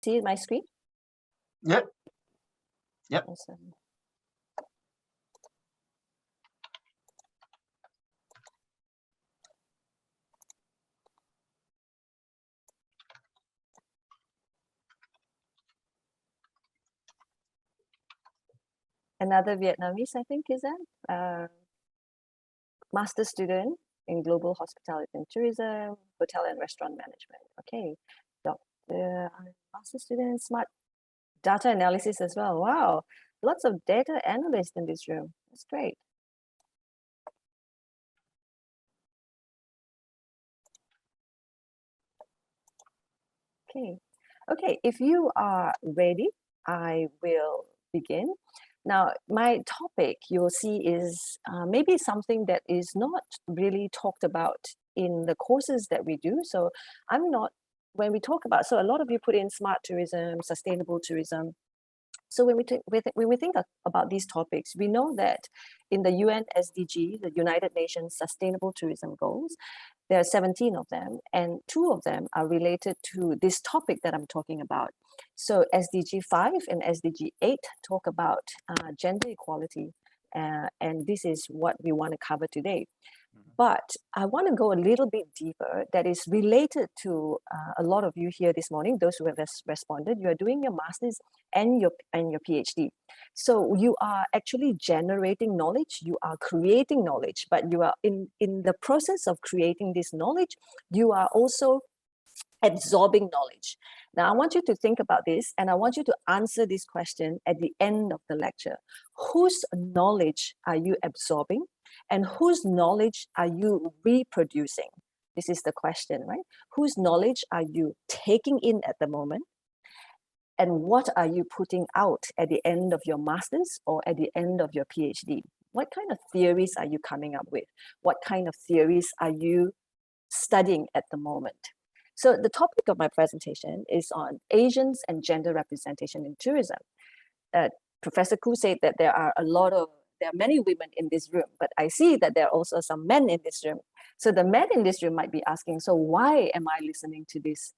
see my screen? Yep. Yep. Awesome. Another Vietnamese, I think, is that? Master student in Global Hospitality and Tourism, Hotel and Restaurant Management. Okay, Doctor, Master student in Smart Data Analysis as well. Wow, lots of data analysts in this room. That's great. Okay, if you are ready, I will begin. Now, my topic you'll see is maybe something that is not really talked about in the courses that we do. So when we talk about, so a lot of you put in smart tourism, sustainable tourism. So when we think about these topics, we know that in the UN SDG, the United Nations Sustainable Tourism Goals, there are 17 of them, and 2 of them are related to this topic that I'm talking about. So SDG 5 and SDG 8 talk about gender equality, and this is what we want to cover today. But I want to go a little bit deeper that is related to a lot of you here this morning, those who have responded. You are doing your master's and your PhD. So you are actually generating knowledge, you are creating knowledge, but you are in the process of creating this knowledge, you are also absorbing knowledge. Now, I want you to think about this, and I want you to answer this question at the end of the lecture. Whose knowledge are you absorbing? And whose knowledge are you reproducing? This is the question, right? Whose knowledge are you taking in at the moment? And what are you putting out at the end of your master's or at the end of your PhD? What kind of theories are you coming up with? What kind of theories are you studying at the moment? So the topic of my presentation is on Asians and gender representation in tourism. Professor Khoo said that there are many women in this room, but I see that there are also some men in this room. So the men in this room might be asking, so why am I listening to this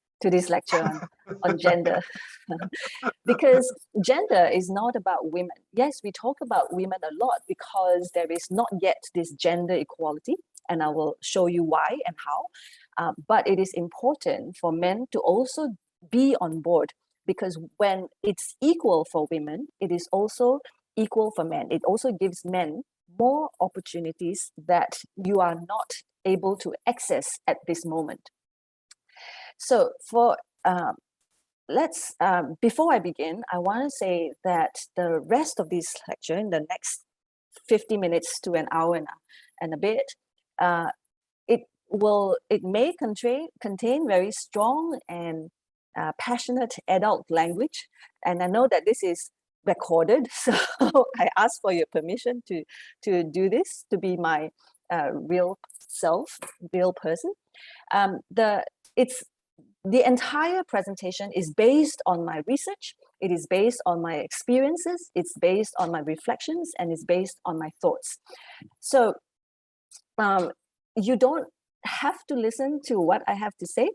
lecture on gender? Because gender is not about women. Yes, we talk about women a lot because there is not yet this gender equality, and I will show you why and how. But it is important for men to also be on board, because when it's equal for women, it is also equal for men. It also gives men more opportunities that you are not able to access at this moment. So before I begin, I want to say that the rest of this lecture, in the next 50 minutes to an hour and a bit, it may contain very strong and passionate adult language, and I know that this is recorded, so I ask for your permission to do this, to be my real self, real person. The entire presentation is based on my research, it is based on my experiences, it's based on my reflections, and it's based on my thoughts. So you don't have to listen to what I have to say,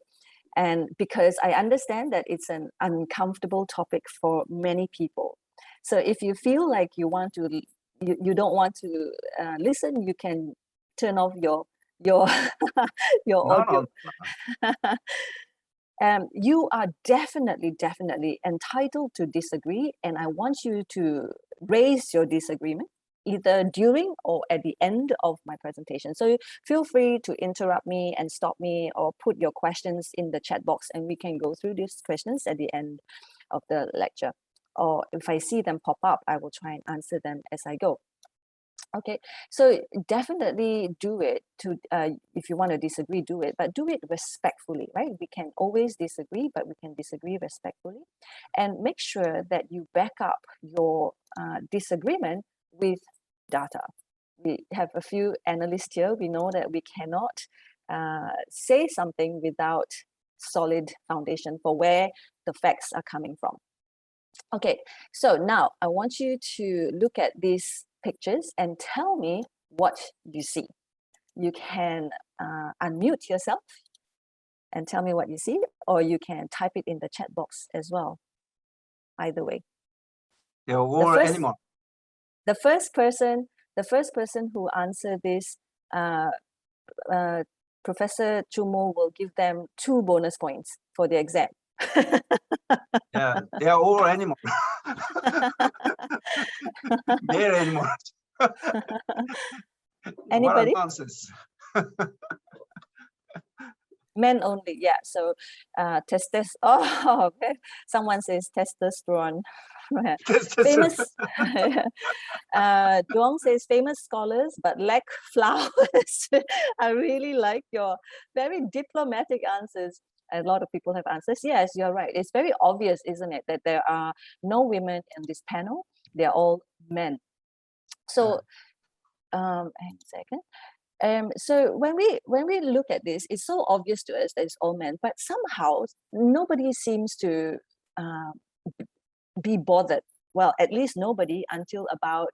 and because I understand that it's an uncomfortable topic for many people. So if you feel like you don't want to listen, you can turn off your audio. You are definitely entitled to disagree, and I want you to raise your disagreement either during or at the end of my presentation. So feel free to interrupt me and stop me, or put your questions in the chat box, and we can go through these questions at the end of the lecture. Or if I see them pop up, I will try and answer them as I go. Okay, so definitely do it. If you want to disagree, do it, but do it respectfully, right? We can always disagree, but we can disagree respectfully, and make sure that you back up your disagreement with data. We have a few analysts here. We know that we cannot say something without solid foundation for where the facts are coming from. Okay, so now I want you to look at these pictures and tell me what you see. You can unmute yourself and tell me what you see, or you can type it in the chat box as well. Either way. They're all animal. The first person who answered this, Professor Chumo will give them 2 bonus points for the exam. Yeah, they are all animals. They're animals. Anybody? What a nonsense. Men only, yeah. So oh, okay. Someone says testosterone. Famous Duong says famous scholars but lack flowers. I really like your very diplomatic answers. A lot of people have answers. Yes, you're right. It's very obvious, isn't it, that there are no women in this panel. They're all men. So hang a second. So when we look at this, it's so obvious to us that it's all men, but somehow nobody seems to be bothered. Well, at least nobody until about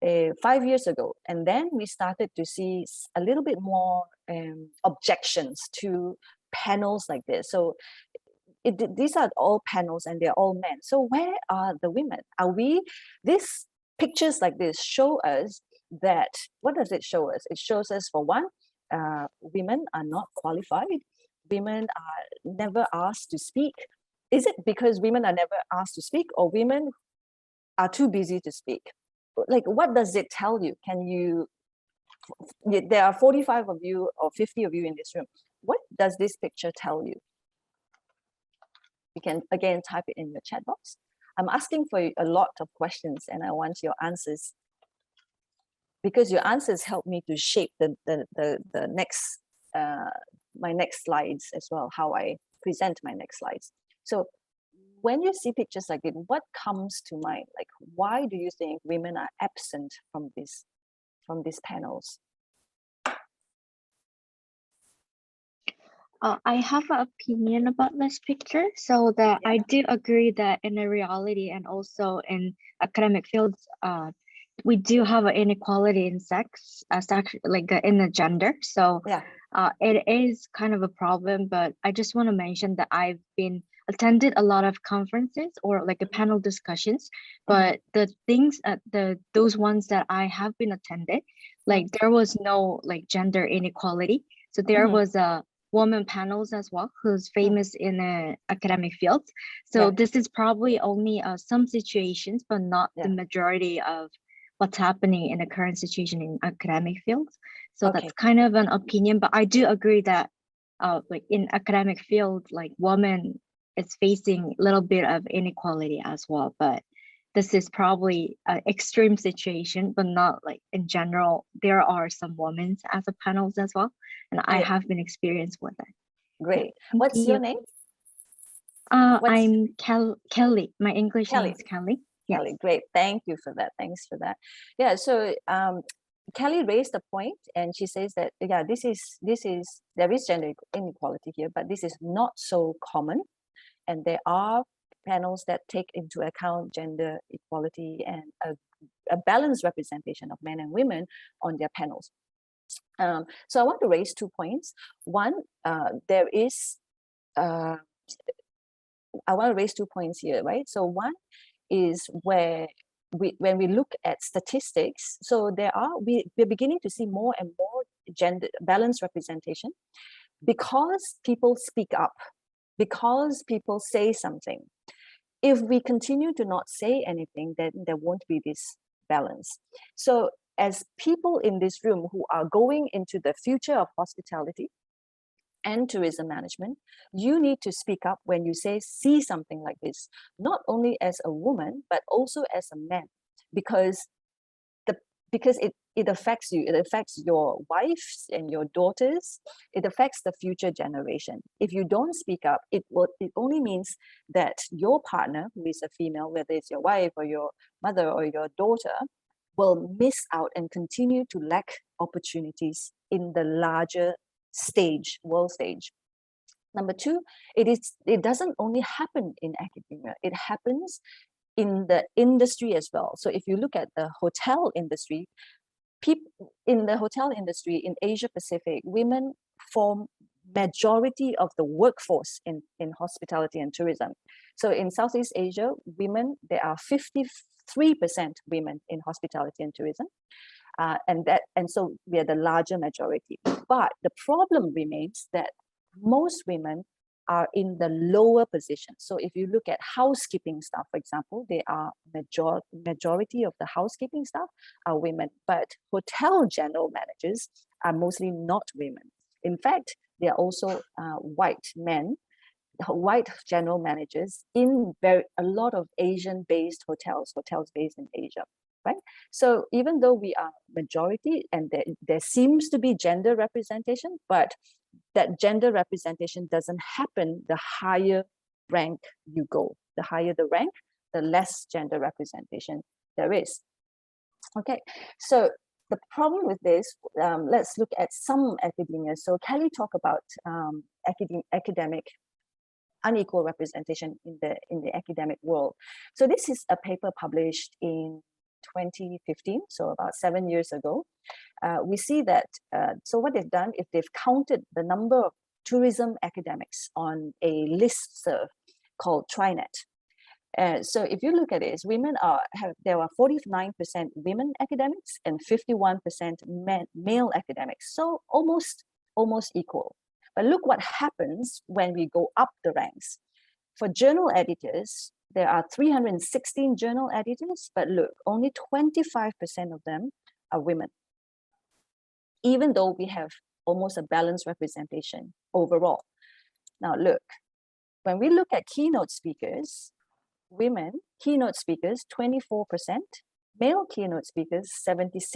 5 years ago. And then we started to see a little bit more objections to panels like this. So these are all panels and they're all men. So where are the women? These pictures like this show us that, what does it show us? It shows us, for one, women are not qualified. Women are never asked to speak. Is it because women are never asked to speak, or women are too busy to speak? Like, what does it tell you? There are 45 of you or 50 of you in this room. What does this picture tell you? You can again type it in your chat box. I'm asking for a lot of questions and I want your answers, because your answers help me to shape the next my next slides as well, how I present my next slides. So when you see pictures like this, what comes to mind? Like, why do you think women are absent from these panels? I have an opinion about this picture. So that Yeah. I do agree that in the reality and also in academic fields, we do have an inequality in sex, in the gender. So Yeah. it is kind of a problem, but I just want to mention that I've attended a lot of conferences or like a panel discussions, but the things those ones that I have been attended, like there was no like gender inequality. So there was a woman panels as well who's famous in academic fields. So this is probably only some situations, but not the majority of what's happening in the current situation in academic fields. So that's kind of an opinion, but I do agree that like in academic field, like women is facing a little bit of inequality as well, but this is probably an extreme situation, but not like in general. There are some women as a panels as well, and I have been experienced with it. Great. What's your name? I'm Kelly. My English name is Kelly. Yes. Kelly, great. Thank you for that. Thanks for that. Yeah. So Kelly raised a point, and she says that there is gender inequality here, but this is not so common, and there are panels that take into account gender equality and a balanced representation of men and women on their panels. So I want to raise 2 points. One, I want to raise 2 points here, right? So one is when we look at statistics, so we're beginning to see more and more gender balanced representation because people speak up, because people say something. If we continue to not say anything, then there won't be this balance. So as people in this room who are going into the future of hospitality and tourism management, you need to speak up when you see something like this, not only as a woman, but also as a man, because it affects you, it affects your wives and your daughters, it affects the future generation. If you don't speak up, it only means that your partner, who is a female, whether it's your wife or your mother or your daughter, will miss out and continue to lack opportunities in the larger stage, world stage. Number two, it doesn't only happen in academia, it happens in the industry as well. So if you look at the hotel industry, people in the hotel industry in Asia Pacific, women form majority of the workforce in hospitality and tourism. So in Southeast Asia, women, there are 53% women in hospitality and tourism. And so we are the larger majority. But the problem remains that most women are in the lower position. So if you look at housekeeping staff, for example, they are majority of the housekeeping staff are women, but hotel general managers are mostly not women. In fact, they are also white men, white general managers in a lot of Asian-based hotels based in Asia, right? So even though we are majority and there seems to be gender representation, but that gender representation doesn't happen the higher rank you go. The higher the rank, the less gender representation there is. Okay, so the problem with this, let's look at some academia. So Kelly talked about academic unequal representation in the academic world. So this is a paper published in 2015, so about 7 years ago. We see that, so what they've done is they've counted the number of tourism academics on a listserv called TriNet. So if you look at it, women there are 49% women academics and 51% male academics. So almost equal. But look what happens when we go up the ranks. For journal editors, there are 316 journal editors, but look, only 25% of them are women. Even though we have almost a balanced representation overall. Now look, when we look at keynote speakers, women, keynote speakers, 24%, male keynote speakers, 76%.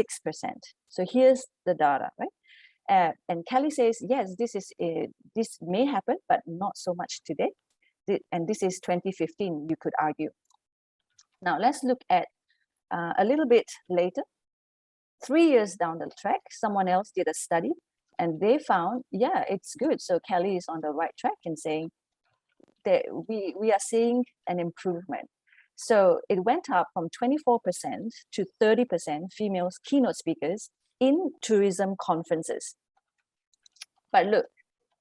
So here's the data, right? And Kelly says, yes, this may happen, but not so much today. And this is 2015, you could argue. Now let's look at a little bit later. 3 years down the track, someone else did a study and they found, yeah, it's good. So Kelly is on the right track in saying that we are seeing an improvement. So it went up from 24% to 30% female keynote speakers in tourism conferences. But look,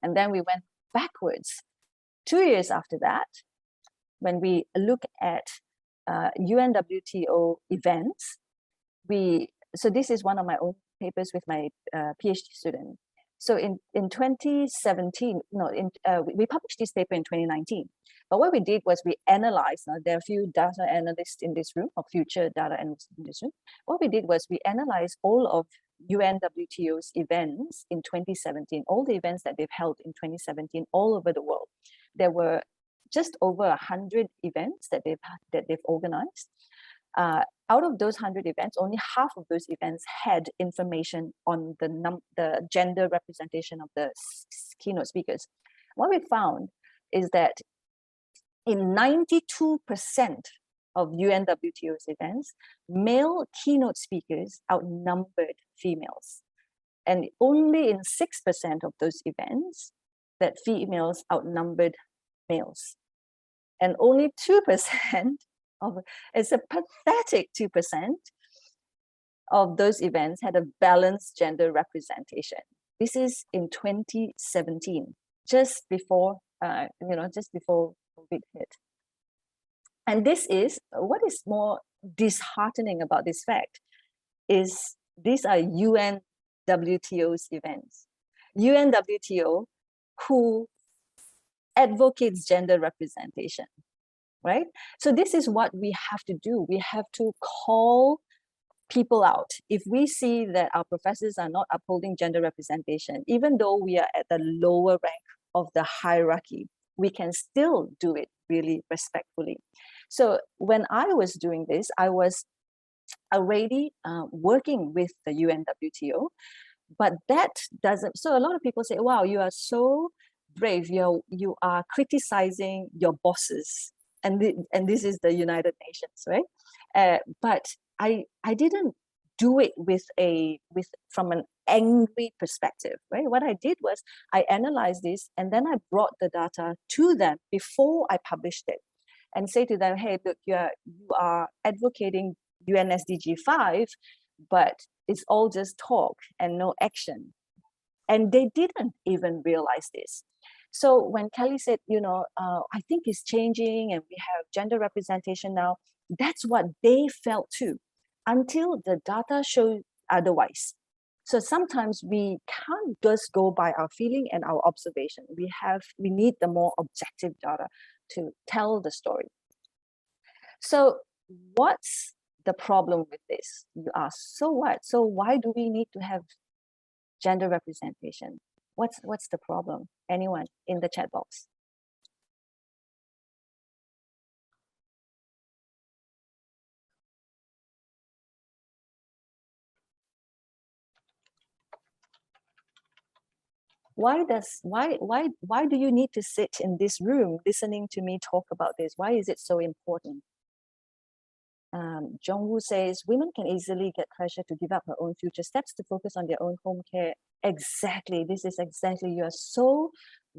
and then we went backwards. 2 years after that, when we look at UNWTO events, so this is one of my own papers with my PhD student. So in 2017, we published this paper in 2019. But what we did was we analyzed, now there are a few data analysts in this room, or future data analysts in this room. What we did was we analyzed all of UNWTO's events in 2017, all the events that they've held in 2017 all over the world. There were just over 100 events that they've organized. Out of those 100 events, only half of those events had information on the gender representation of the keynote speakers. What we found is that in 92% of UNWTO's events, male keynote speakers outnumbered females. And only in 6% of those events that females outnumbered males. And only 2% it's a pathetic 2% of those events had a balanced gender representation. This is in 2017, just before COVID hit. And this is, what is more disheartening about this fact is these are UNWTO's events. UNWTO, who advocates gender representation. Right? So this is what we have to do. We have to call people out. If we see that our professors are not upholding gender representation, even though we are at the lower rank of the hierarchy, we can still do it really respectfully. So when I was doing this, I was already working with the UNWTO, but that doesn't, so a lot of people say, wow, you are so brave. You are criticizing your bosses. And this is the United Nations, right? But I didn't do it from an angry perspective, right? What I did was I analyzed this and then I brought the data to them before I published it, and say to them, hey, look, you are advocating UNSDG 5, but it's all just talk and no action. And they didn't even realize this. So when Kelly said, I think it's changing and we have gender representation now, that's what they felt too, until the data showed otherwise. So sometimes we can't just go by our feeling and our observation. We need the more objective data to tell the story. So what's the problem with this? You ask, so what? So why do we need to have gender representation? What's the problem? Anyone in the chat box? Why do you need to sit in this room listening to me talk about this? Why is it so important? Jongwoo says, women can easily get pressure to give up her own future steps to focus on their own home care. Exactly. This is exactly, you are so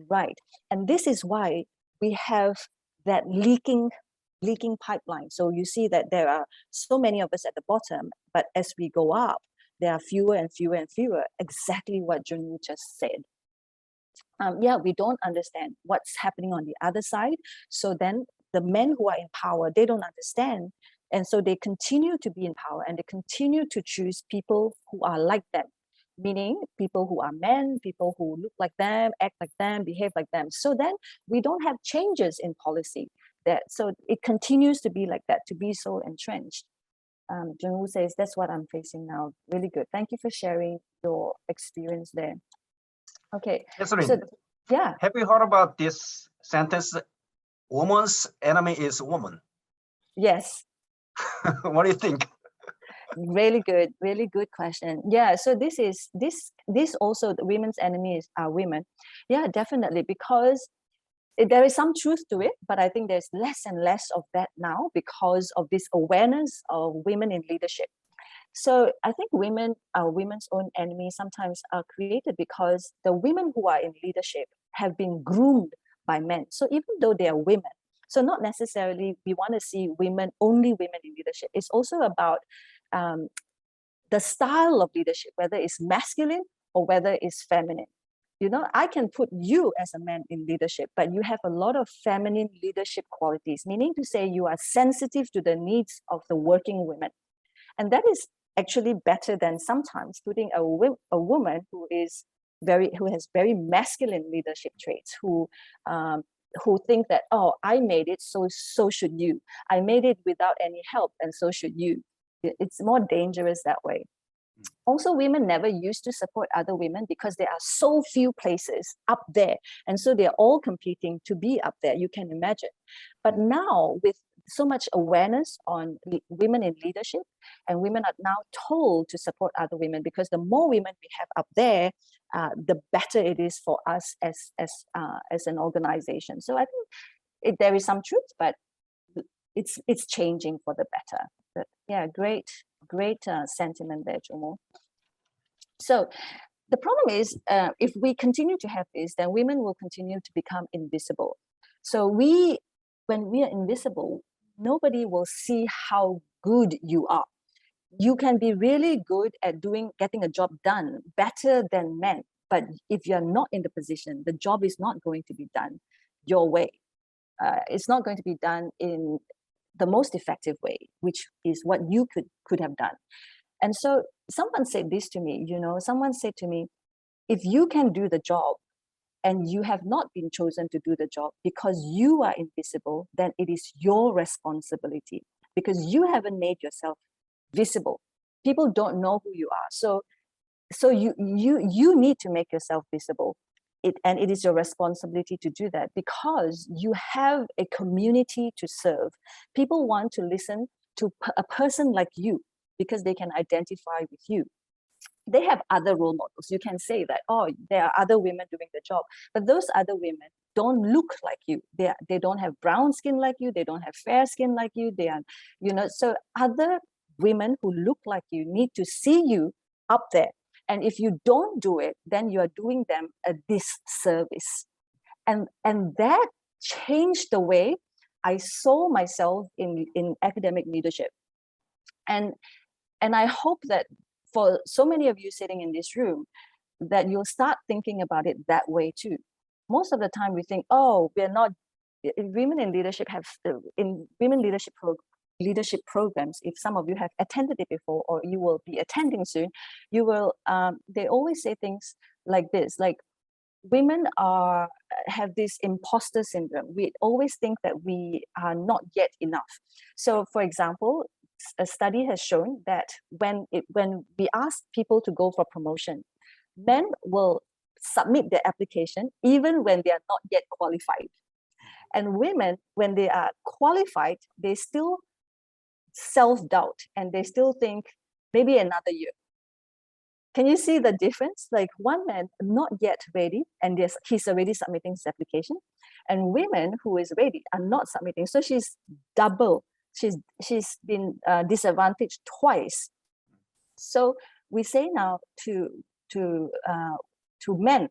right. And this is why we have that leaking pipeline. So you see that there are so many of us at the bottom, but as we go up, there are fewer and fewer and fewer. Exactly what Junwoo just said. We don't understand what's happening on the other side. So then the men who are in power, they don't understand. And so they continue to be in power and they continue to choose people who are like them, meaning people who are men, people who look like them, act like them, behave like them. So then we don't have changes in policy. So it continues to be like that, to be so entrenched. Jungwoo says, that's what I'm facing now. Really good. Thank you for sharing your experience there. Okay. Catheryn, so yeah. Have you heard about this sentence? Woman's enemy is woman. Yes. What do you think? Really good question. Yeah, so this also, the women's enemies are women. Yeah, definitely, because there is some truth to it, but I think there's less and less of that now because of this awareness of women in leadership. So I think women's own enemies sometimes are created because the women who are in leadership have been groomed by men. So even though they are women, so not necessarily we want to see only women in leadership. It's also about the style of leadership, whether it's masculine or whether it's feminine. I can put you as a man in leadership, but you have a lot of feminine leadership qualities, meaning to say you are sensitive to the needs of the working women. And that is actually better than sometimes putting a woman who has very masculine leadership traits, who think that, oh, I made it, so should you. I made it without any help, and so should you. It's more dangerous that way. Also, women never used to support other women because there are so few places up there. And so they're all competing to be up there, you can imagine. But now, with so much awareness on women in leadership, and women are now told to support other women, because the more women we have up there, the better it is for us as an organization. So I think there is some truth, but it's changing for the better. But yeah, great sentiment there, Jomo. So the problem is, if we continue to have this, then women will continue to become invisible. So when we are invisible, nobody will see how good you are. You can be really good at getting a job done better than men, but if you're not in the position, the job is not going to be done your way. It's not going to be done in the most effective way, which is what you could have done. And so someone said this to me, someone said to me, if you can do the job and you have not been chosen to do the job because you are invisible, then it is your responsibility, because you haven't made yourself visible. People don't know who you are. So you need to make yourself visible. And it is your responsibility to do that, because you have a community to serve. People want to listen to a person like you because they can identify with you. They have other role models. You can say that, oh, there are other women doing the job, but those other women don't look like you. They don't have brown skin like you. They don't have fair skin like you. They are, so other women who look like you need to see you up there. And if you don't do it, then you are doing them a disservice. And that changed the way I saw myself in academic leadership. And I hope that for so many of you sitting in this room, that you'll start thinking about it that way too. Most of the time we think, oh, we're not, women in leadership have, in women leadership programs, if some of you have attended it before or you will be attending soon, you will, they always say things like this, like women have this imposter syndrome. We always think that we are not yet enough. So for example, a study has shown that when we ask people to go for promotion, men will submit their application even when they are not yet qualified. And women, when they are qualified, they still self-doubt and they still think maybe another year. Can you see the difference? Like one man not yet ready and he's already submitting his application, and women who is ready are not submitting. So she's double. She's been disadvantaged twice. So we say now to men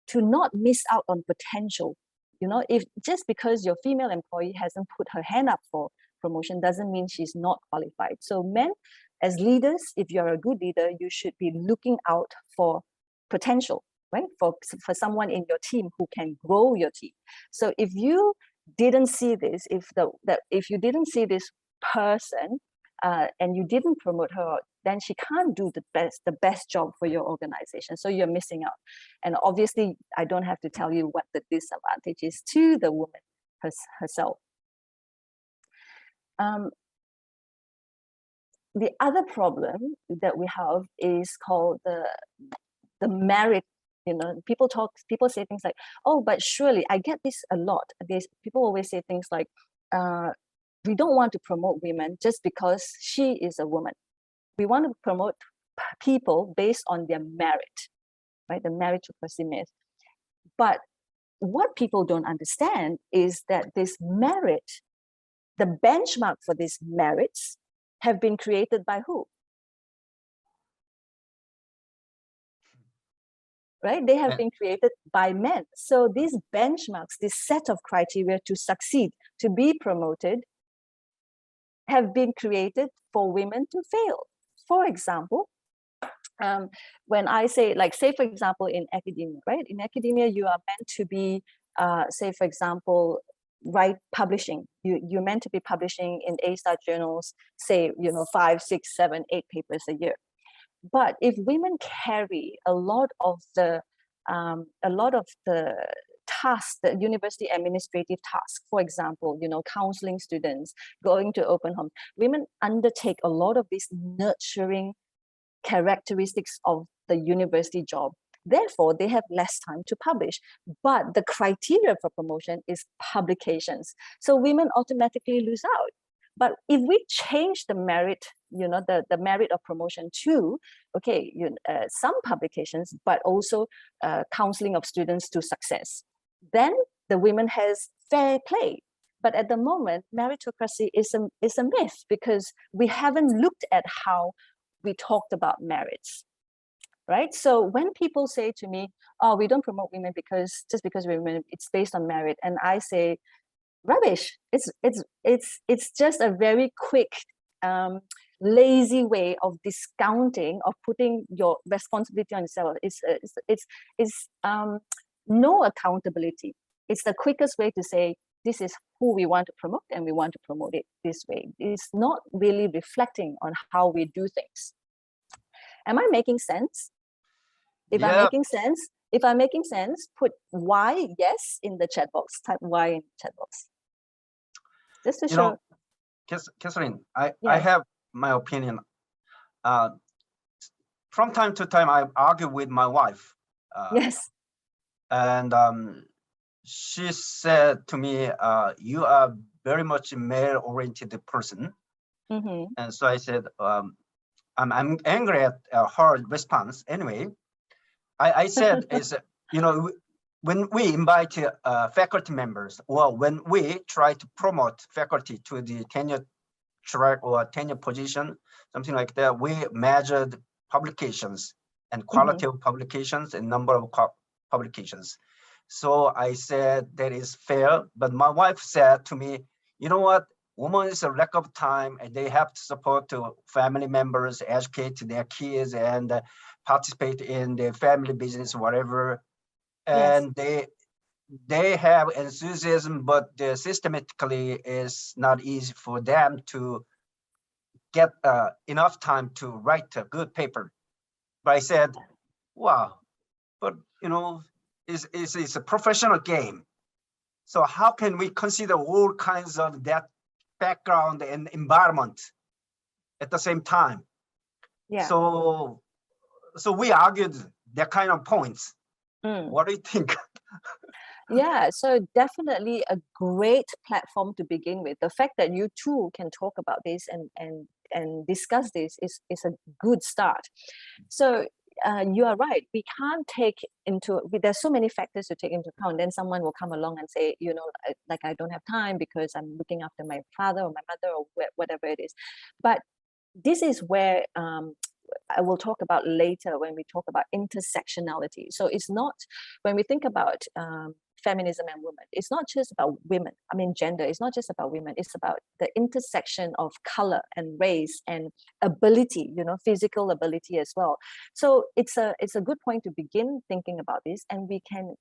to not miss out on potential. You know, if just because your female employee hasn't put her hand up for promotion doesn't mean she's not qualified. So men, as leaders, if you're a good leader, you should be looking out for potential, right? For someone in your team who can grow your team. So if you didn't see this, if you didn't see this person and you didn't promote her, then she can't do the best job for your organization. So you're missing out. And obviously, I don't have to tell you what the disadvantage is to the woman herself. The other problem that we have is called the merit. You know, people say things like, oh, but surely, I get this a lot. People always say things like, we don't want to promote women just because she is a woman. We want to promote people based on their merit, right? The meritocracy myth. But what people don't understand is that this merit, the benchmark for these merits have been created by who? Right? They have been created by men. So these benchmarks, this set of criteria to succeed, to be promoted, have been created for women to fail. For example, when I say, like, say, for example, in academia, right? In academia, you are meant to be, say, for example, publishing. You're meant to be publishing in A-star journals, say, 5, 6, 7, 8 papers a year. But if women carry a lot of the tasks, the university administrative tasks, for example, counseling students, going to open homes, women undertake a lot of these nurturing characteristics of the university job. Therefore, they have less time to publish. But the criteria for promotion is publications. So women automatically lose out. But if we change the merit, the merit of promotion to, okay, some publications, but also counseling of students to success, then the women has fair play. But at the moment, meritocracy is a myth because we haven't looked at how we talked about merits, right? So when people say to me, oh, we don't promote women just because we're women, it's based on merit. And I say, rubbish. It's just a very quick, lazy way of discounting, of putting your responsibility on yourself. It's no accountability. It's the quickest way to say, this is who we want to promote and we want to promote it this way. It's not really reflecting on how we do things. Am I making sense? If I'm making sense, put Y yes in the chat box. Type Y in the chat box. Just to show. Catheryn, I have my opinion. From time to time, I argue with my wife. Yes. And she said to me, you are very much a male-oriented person. Mm-hmm. And so I said, I'm angry at her response. Anyway, I said, when we invite faculty members, or when we try to promote faculty to the tenure track or tenure position, something like that, we measured publications and quality of publications and number of publications. So I said that is fair, but my wife said to me, you know what, women's lack of time, and they have to support family members, educate their kids, and participate in the family business, whatever. And they have enthusiasm, but systematically is not easy for them to get enough time to write a good paper. But I said, wow, but it's a professional game. So how can we consider all kinds of that background and environment at the same time? Yeah. So we argued that kind of points. What do you think? Yeah, so definitely a great platform to begin with. The fact that you two can talk about this and discuss this is a good start. So you are right. We can't take into, there's so many factors to take into account. Then someone will come along and say, like, I don't have time because I'm looking after my father or my mother or whatever it is. But this is where I will talk about later when we talk about intersectionality. So it's not, when we think about feminism and women, it's not just about women. I mean, gender, it's not just about women. It's about the intersection of color and race and ability, physical ability as well. So it's a good point to begin thinking about this, and we can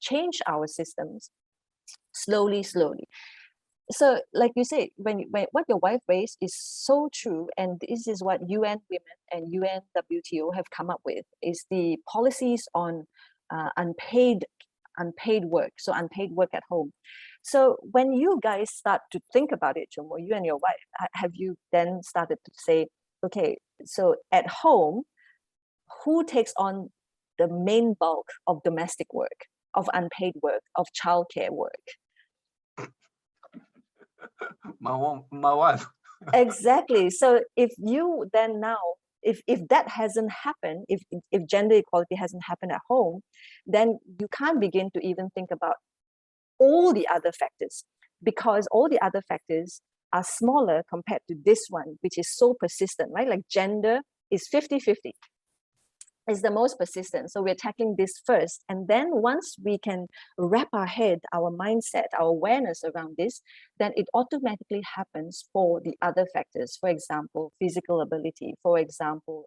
change our systems slowly. So like you say, when what your wife raised is so true, and this is what UN Women and UNWTO have come up with, is the policies on unpaid work, so unpaid work at home. So when you guys start to think about it, Jomo, you and your wife, have you then started to say, okay, so at home, who takes on the main bulk of domestic work, of unpaid work, of childcare work? My wife. Exactly. So if you then now, if that hasn't happened, if gender equality hasn't happened at home, then you can't begin to even think about all the other factors, because all the other factors are smaller compared to this one, which is so persistent, right? Like gender is 50-50. Is the most persistent. So we're tackling this first. And then once we can wrap our head, our mindset, our awareness around this, then it automatically happens for the other factors. For example, physical ability, for example,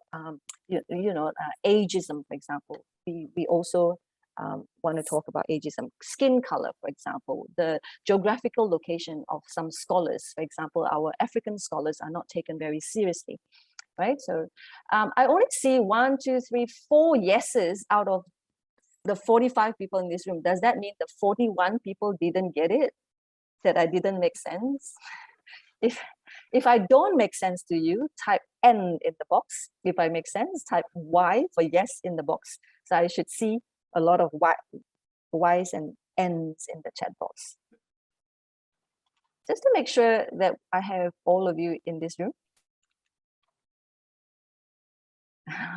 ageism, for example. We also want to talk about ageism, skin color, for example, the geographical location of some scholars. For example, our African scholars are not taken very seriously. Right, so I only see 1, 2, 3, 4 yeses out of the 45 people in this room. Does that mean the 41 people didn't get it? That I didn't make sense? If I don't make sense to you, type N in the box. If I make sense, type Y for yes in the box. So I should see a lot of Y's and N's in the chat box. Just to make sure that I have all of you in this room.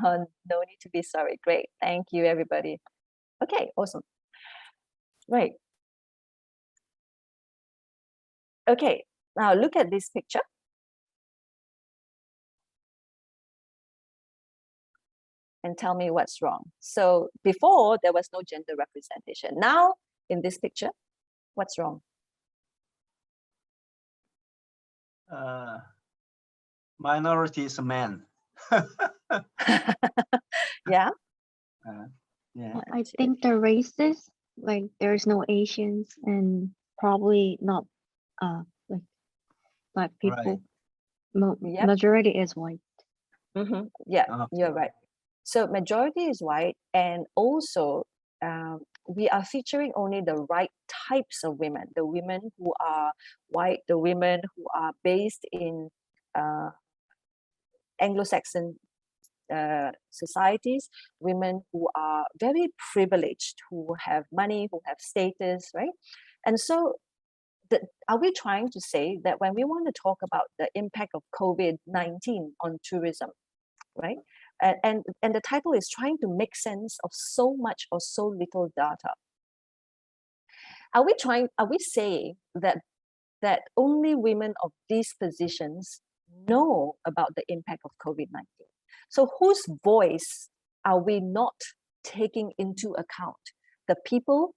No need to be sorry. Great. Thank you, everybody. Okay, awesome. Right. Okay, now look at this picture. And tell me what's wrong. So before, there was no gender representation. Now, in this picture, what's wrong? Minorities men. Yeah. Yeah. I think the races, like there's no Asians and probably not like Black people. Right. Majority is white. Mm-hmm. Yeah, you're right. So majority is white, and also we are featuring only the right types of women, the women who are white, the women who are based in Anglo-Saxon societies, women who are very privileged, who have money, who have status, right? And so are we trying to say that when we want to talk about the impact of COVID-19 on tourism, right? And the title is trying to make sense of so much or so little data. Are we saying that only women of these positions know about the impact of COVID-19? So whose voice are we not taking into account? The people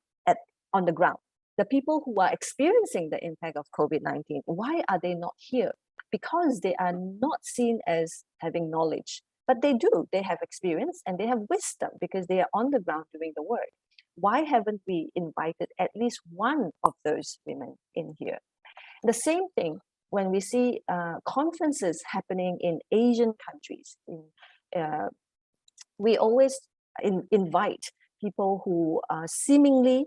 on the ground, the people who are experiencing the impact of COVID-19, why are they not here? Because they are not seen as having knowledge, but they do. They have experience and they have wisdom because they are on the ground doing the work. Why haven't we invited at least one of those women in here? The same thing when we see conferences happening in Asian countries. We always invite people who are seemingly,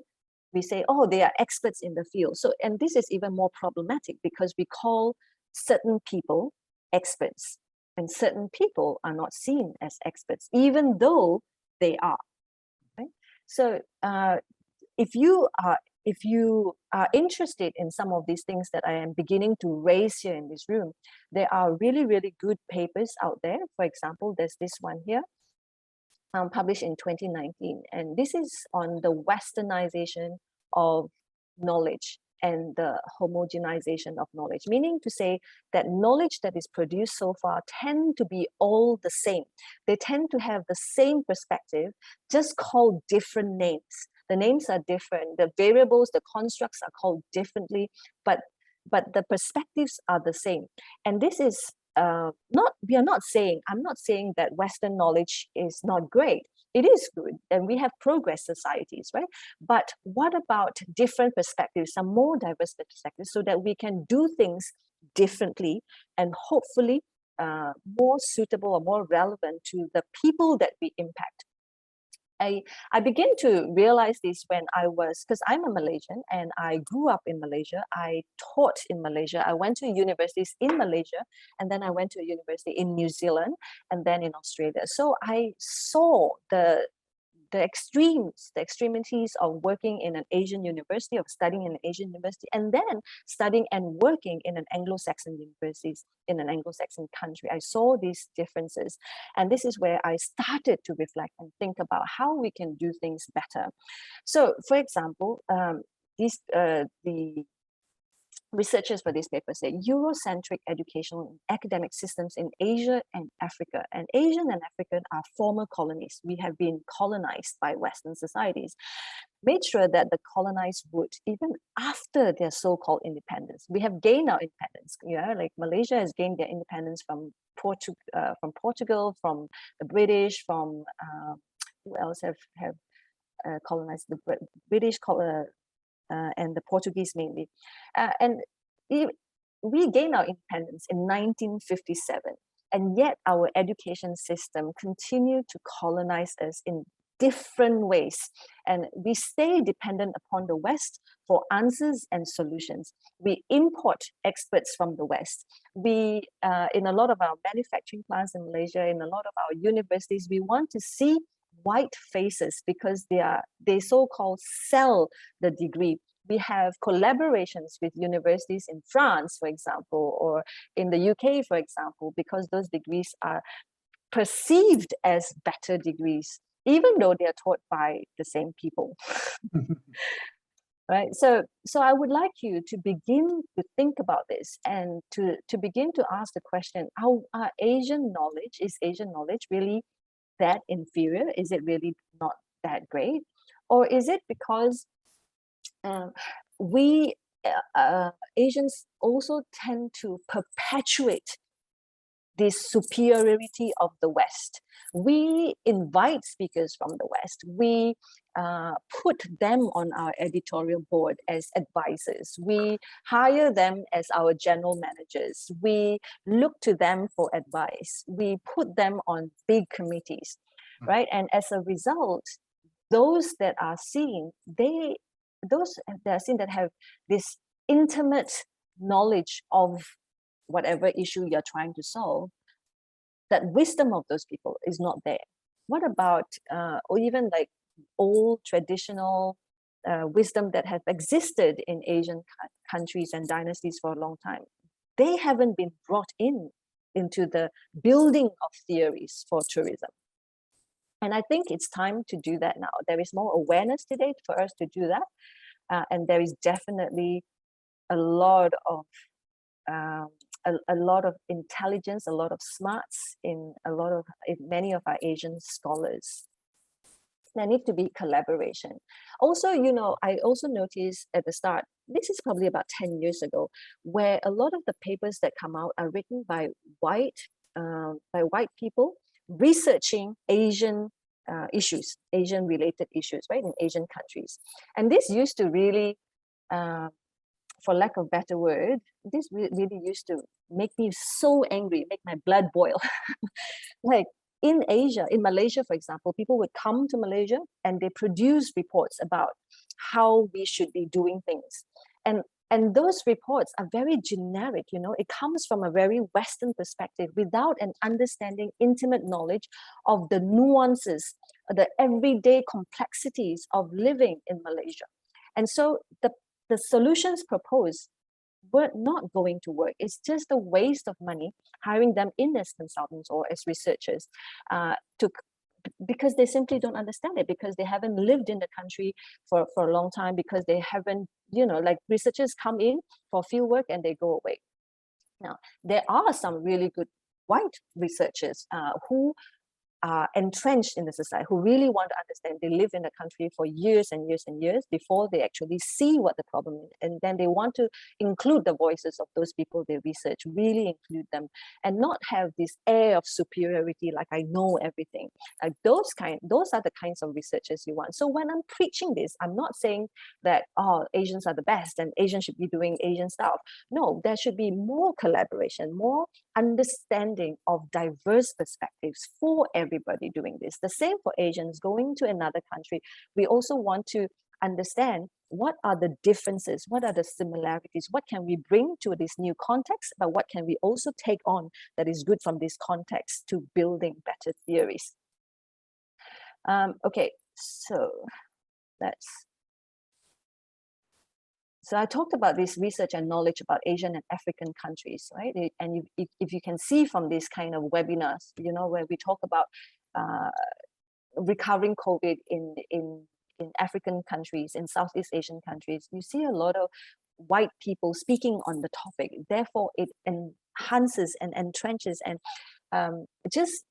we say, oh, they are experts in the field. So, and this is even more problematic because we call certain people experts and certain people are not seen as experts, even though they are. Right? So if you are interested in some of these things that I am beginning to raise here in this room, there are really, really good papers out there. For example, there's this one here, published in 2019. And this is on the westernization of knowledge and the homogenization of knowledge, meaning to say that knowledge that is produced so far tend to be all the same. They tend to have the same perspective, just called different names. The names are different, the variables, the constructs are called differently, but the perspectives are the same. And this is I'm not saying that Western knowledge is not great. It is good, and we have progress societies, right? But what about different perspectives, some more diverse perspectives, so that we can do things differently and hopefully more suitable or more relevant to the people that we impact. I began to realize this when because I'm a Malaysian and I grew up in Malaysia. I taught in Malaysia. I went to universities in Malaysia, and then I went to a university in New Zealand and then in Australia. So I saw the extremities of working in an Asian university, of studying in an Asian university, and then studying and working in an Anglo-Saxon universities in an Anglo-Saxon country. I saw these differences, and this is where I started to reflect and think about how we can do things better. So, for example, the researchers for this paper say Eurocentric educational and academic systems in Asia and Africa. And Asian and African are former colonies. We have been colonized by Western societies. Made sure that the colonized would, even after their so-called independence, we have gained our independence. Yeah, like Malaysia has gained their independence from Portugal, from the British, from who else have colonized the British? And the Portuguese mainly. And we gained our independence in 1957, and yet our education system continued to colonize us in different ways. And we stay dependent upon the West for answers and solutions. We import experts from the West. We, in a lot of our manufacturing plants in Malaysia, in a lot of our universities, we want to see white faces because they so-called sell the degree. We have collaborations with universities in France, for example, or in the UK, for example, because those degrees are perceived as better degrees, even though they are taught by the same people. Right. So I would like you to begin to think about this and to begin to ask the question, how is Asian knowledge really that inferior? Is it really not that great? Or is it because we Asians also tend to perpetuate this superiority of the West? We invite speakers from the West. We put them on our editorial board as advisors. We hire them as our general managers. We look to them for advice. We put them on big committees, right? And as a result, those that are seen, that have this intimate knowledge of whatever issue you're trying to solve, that wisdom of those people is not there. What about, or even like old traditional wisdom that have existed in Asian countries and dynasties for a long time? They haven't been brought into the building of theories for tourism. And I think it's time to do that now. There is more awareness today for us to do that. And there is definitely a lot of intelligence, a lot of smarts in many of our Asian scholars. There needs to be collaboration. Also, you know, I also noticed at the start, this is probably about 10 years ago, where a lot of the papers that come out are written by white people researching Asian issues, Asian-related issues, right, in Asian countries. And this used to really, for lack of better word, this really used to make me so angry, make my blood boil. Like in Asia, in Malaysia, for example, people would come to Malaysia and they produce reports about how we should be doing things. And those reports are very generic, you know, it comes from a very Western perspective without an understanding, intimate knowledge of the nuances, the everyday complexities of living in Malaysia. And so the solutions proposed were not going to work. It's just a waste of money hiring them in as consultants or as researchers because they simply don't understand it, because they haven't lived in the country for a long time, because they haven't, you know, like researchers come in for field work and they go away. Now, there are some really good white researchers who are entrenched in the society, who really want to understand. They live in the country for years and years and years before they actually see what the problem is. And then they want to include the voices of those people they research, really include them, and not have this air of superiority, like I know everything. Like those are the kinds of researchers you want. So when I'm preaching this, I'm not saying that, oh, Asians are the best and Asians should be doing Asian stuff. No, there should be more collaboration, more understanding of diverse perspectives for everybody doing this. The same for Asians going to another country. We also want to understand what are the differences, what are the similarities, what can we bring to this new context, but what can we also take on that is good from this context to building better theories. Okay, so I talked about this research and knowledge about Asian and African countries, right? And if you can see from these kind of webinars, you know, where we talk about recovering COVID in African countries, in Southeast Asian countries, you see a lot of white people speaking on the topic. Therefore, it enhances and entrenches and just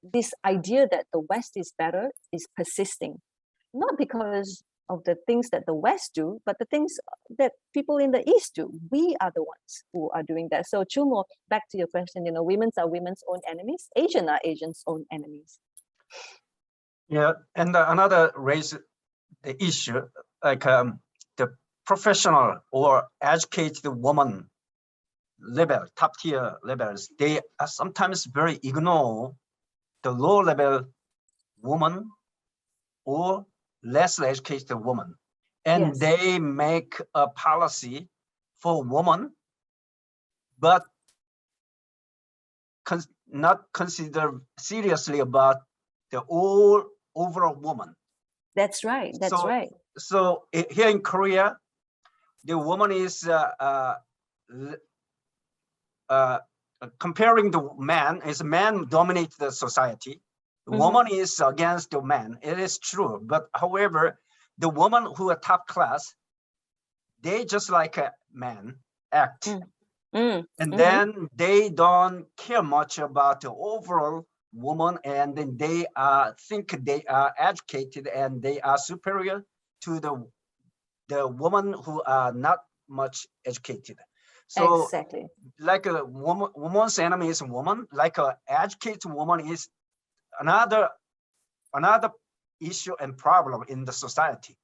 this idea that the West is better is persisting, not because of the things that the West do, but the things that people in the East do. We are the ones who are doing that. So Chumo, back to your question, you know, women's are women's own enemies, Asian are Asians' own enemies. Yeah, and another raise the issue, like the professional or educated woman level, top tier levels, they are sometimes very ignore the low level woman or less educated woman, and Yes. they make a policy for women, but not consider seriously about the overall woman. That's right. That's right. So here in Korea, the woman is comparing the man, is man dominates the society. The woman is against the man. It is true, but however, the woman who are top class, they just like a man act, and then they don't care much about the overall woman, and then they think they are educated and they are superior to the woman who are not much educated. So exactly, like a woman's enemy is a woman, like an educated woman is another issue and problem in the society.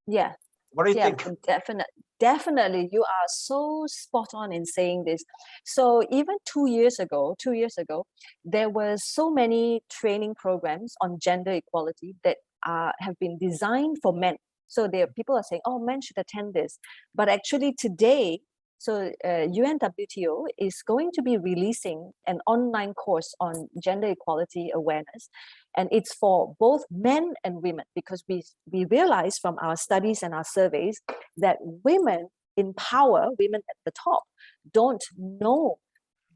Yeah. What do you think? Definitely, you are so spot on in saying this. So even 2 years ago, there were so many training programs on gender equality that have been designed for men. So people are saying, oh, men should attend this. But actually today, so UNWTO is going to be releasing an online course on gender equality awareness. And it's for both men and women, because we realize from our studies and our surveys that women in power, women at the top, don't know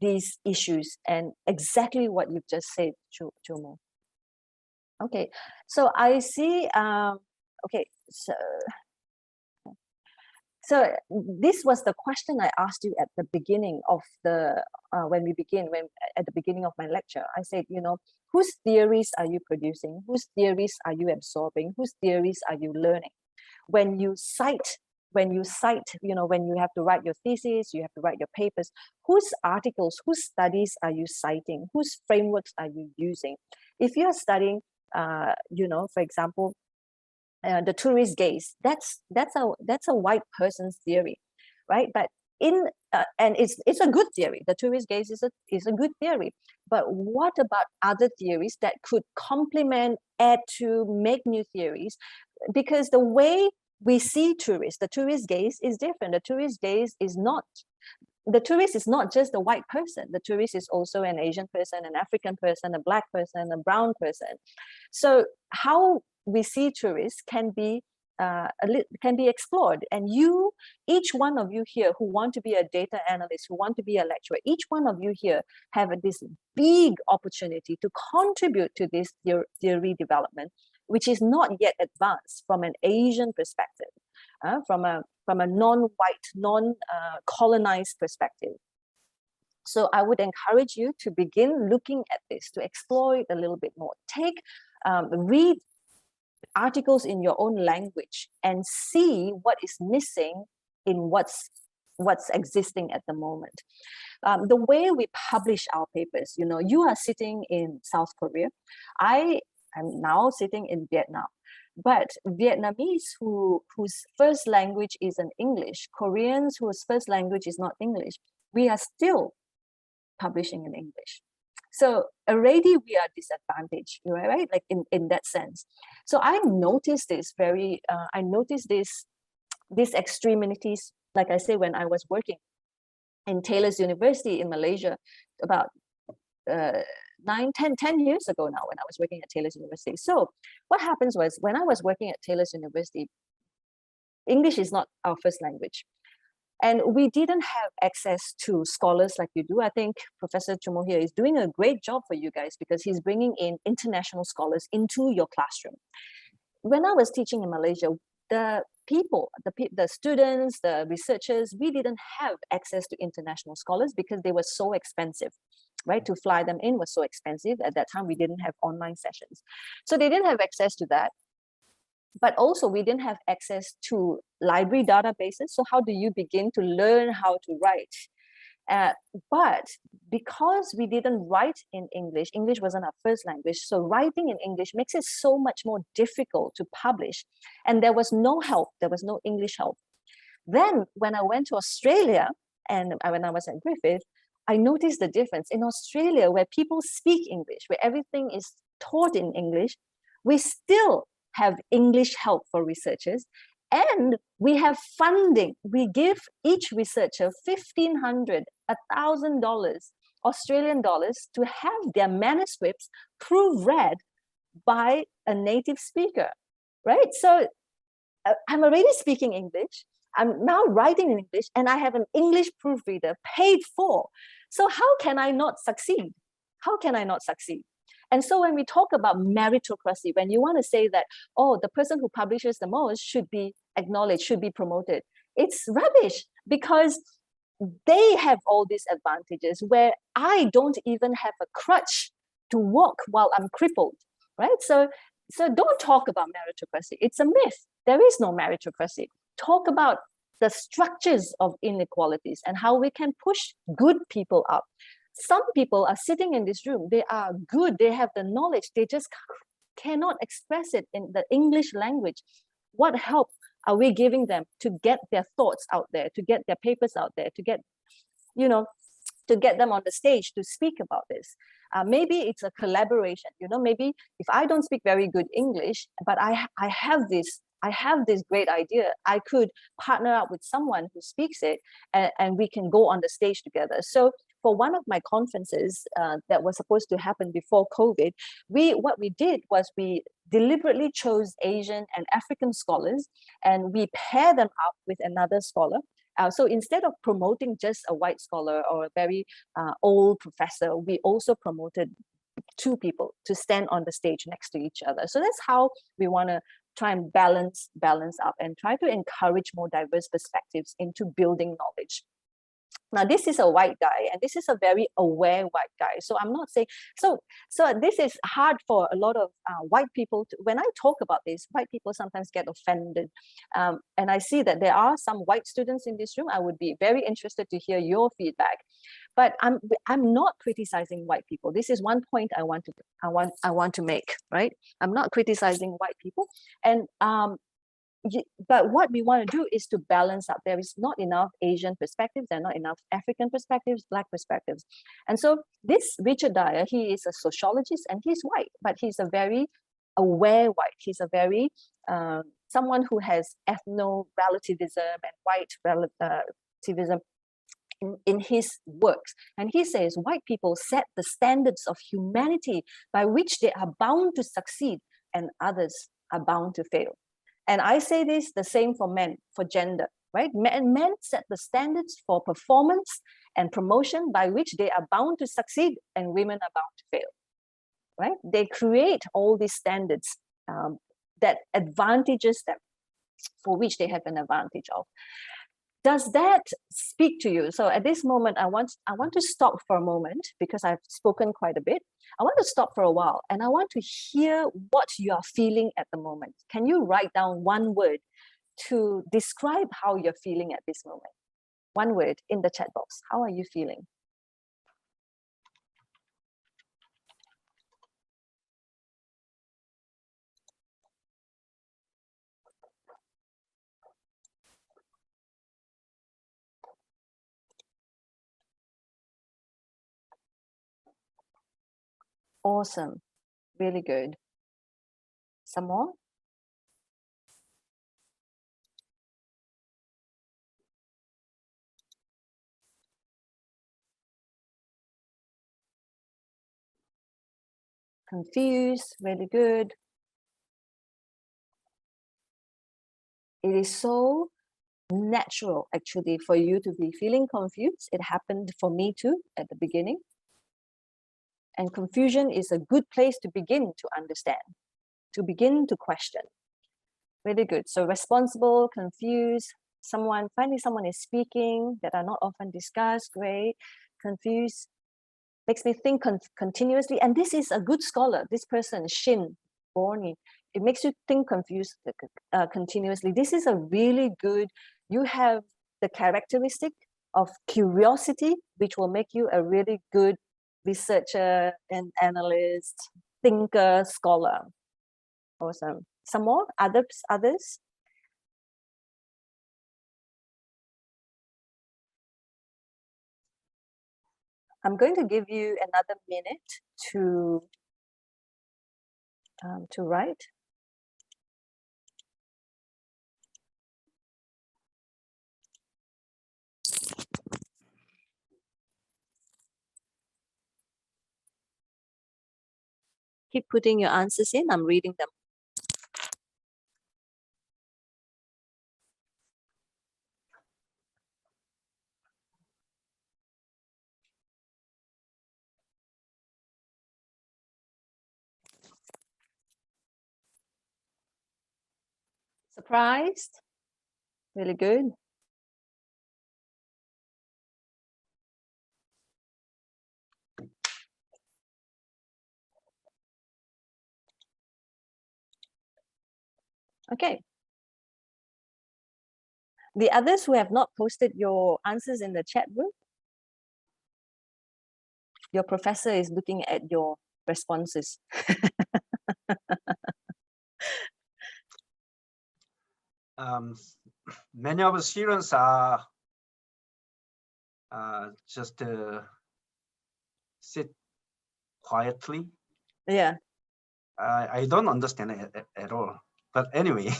these issues and exactly what you've just said, Chumo. Okay, so I see, okay, So this was the question I asked you at the beginning of the, at the beginning of my lecture. I said, whose theories are you producing? Whose theories are you absorbing? Whose theories are you learning? When you cite, when you have to write your thesis, you have to write your papers, whose articles, whose studies are you citing? Whose frameworks are you using? If you're studying, for example, the tourist gaze, that's a white person's theory, right? But and it's a good theory. The tourist gaze is a good theory. But what about other theories that could complement, add to, make new theories? Because the way we see tourists, the tourist gaze is different. The tourist gaze is not, the tourist is not just a white person. The tourist is also an Asian person, an African person, a Black person, a brown person. So how we see tourists can be explored. And each one of you here who want to be a data analyst, who want to be a lecturer, each one of you here have this big opportunity to contribute to this theory development, which is not yet advanced from an Asian perspective, from a non-white, non-colonized perspective. So I would encourage you to begin looking at this, to explore it a little bit more. Read articles in your own language and see what is missing in what's existing at the moment. The way we publish our papers, you are sitting in South Korea. I am now sitting in Vietnam. But Vietnamese whose first language isn't English, Koreans whose first language is not English, we are still publishing in English. So already we are disadvantaged, right? Like in that sense. So I noticed this these extremities, like I say, when I was working in Taylor's University in Malaysia about 10 years ago now, when I was working at Taylor's University. So what happens was, when I was working at Taylor's University, English is not our first language. And we didn't have access to scholars like you do. I think Professor Chumo here is doing a great job for you guys, because he's bringing in international scholars into your classroom. When I was teaching in Malaysia, the people, the students, the researchers, we didn't have access to international scholars because they were so expensive, right? To fly them in was so expensive. At that time, we didn't have online sessions. So they didn't have access to that. But also we didn't have access to library databases. So how do you begin to learn how to write? But because we didn't write in English, English wasn't our first language. So writing in English makes it so much more difficult to publish. And there was no help. There was no English help. Then when I went to Australia, and when I was at Griffith, I noticed the difference. In Australia, where people speak English, where everything is taught in English, we still have English help for researchers, and we have funding. We give each researcher $1,500, $1,000 Australian dollars to have their manuscripts proofread by a native speaker, right? So I'm already speaking English. I'm now writing in English, and I have an English proofreader paid for. So how can I not succeed? How can I not succeed? And so when we talk about meritocracy, when you want to say that, oh, the person who publishes the most should be acknowledged, should be promoted, it's rubbish, because they have all these advantages where I don't even have a crutch to walk while I'm crippled, right? So don't talk about meritocracy. It's a myth. There is no meritocracy. Talk about the structures of inequalities and how we can push good people up. Some people are sitting in this room, they are good, they have the knowledge, they just cannot express it in the English language. What help are we giving them to get their thoughts out there, to get their papers out there, to get, to get them on the stage to speak about this? Maybe it's a collaboration, maybe if I don't speak very good English, but I have this great idea, I could partner up with someone who speaks it, and we can go on the stage together. So for one of my conferences that was supposed to happen before COVID, what we did was we deliberately chose Asian and African scholars, and we pair them up with another scholar. So instead of promoting just a white scholar or a very old professor, we also promoted two people to stand on the stage next to each other. So that's how we want to try and balance up and try to encourage more diverse perspectives into building knowledge. Now, this is a white guy, and this is a very aware white guy. So I'm not saying, so this is hard for a lot of white people. When I talk about this, white people sometimes get offended. And I see that there are some white students in this room. I would be very interested to hear your feedback. But I'm not criticizing white people. This is one point I want to make, right? I'm not criticizing white people. And but what we want to do is to balance up. There is not enough Asian perspectives, there are not enough African perspectives, Black perspectives. And so this Richard Dyer, he is a sociologist and he's white, but he's a very aware white. He's a very, someone who has ethno-relativism and white relativism in his works. And he says white people set the standards of humanity by which they are bound to succeed and others are bound to fail. And I say this the same for men, for gender, right? Men set the standards for performance and promotion by which they are bound to succeed and women are bound to fail, right? They create all these standards that advantages them, for which they have an advantage of. Does that speak to you? So at this moment, I want to stop for a moment because I've spoken quite a bit. I want to stop for a while and I want to hear what you are feeling at the moment. Can you write down one word to describe how you're feeling at this moment? One word in the chat box. How are you feeling? Awesome. Really good. Some more? Confused. Really good. It is so natural, actually, for you to be feeling confused. It happened for me too at the beginning. And confusion is a good place to begin to understand, to begin to question. Really good. So responsible, confused, finding someone is speaking that are not often discussed, great. Confused, makes me think continuously. And this is a good scholar, this person, Shin Borny. It makes you think confused continuously. This is a really good, you have the characteristic of curiosity, which will make you a really good researcher and analyst, thinker, scholar. Awesome. Some more? Others? I'm going to give you another minute to write. Keep putting your answers in. I'm reading them. Surprised? Really good. Okay. The others who have not posted your answers in the chat room, your professor is looking at your responses. Many of the students are just sit quietly. Yeah. I don't understand it at all. But anyway,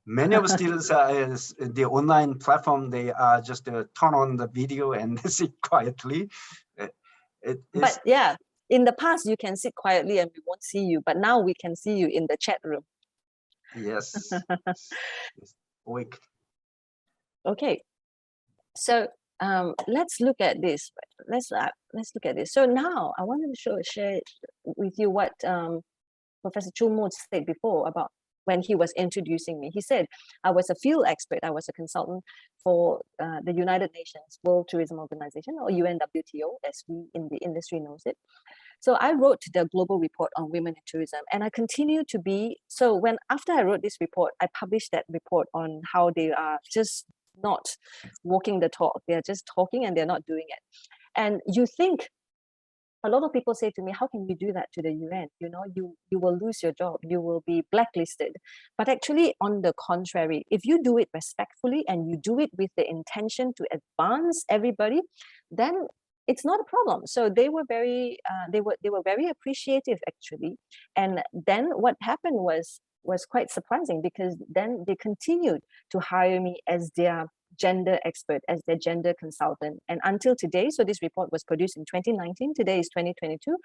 many of the students is the online platform, they are just turn on the video and sit quietly. But yeah, in the past you can sit quietly and we won't see you, but now we can see you in the chat room. Yes. Weak. Okay, so let's look at this. Let's look at this. So now I wanted to share with you what Professor Chu Mo said before about when he was introducing me. He said, I was a field expert. I was a consultant for the United Nations World Tourism Organization, or UNWTO, as we in the industry knows it. So I wrote the global report on women in tourism, and I continue to be, so after I wrote this report, I published that report on how they are just not walking the talk. They're just talking and they're not doing it. And you think, a lot of people say to me, how can you do that to the UN? You know, you will lose your job, you will be blacklisted. But actually, on the contrary, if you do it respectfully and you do it with the intention to advance everybody, then it's not a problem. So they were very very appreciative, actually. And then what happened was quite surprising, because then they continued to hire me as their gender expert, as their gender consultant. And until today, so this report was produced in 2019, today is 2022,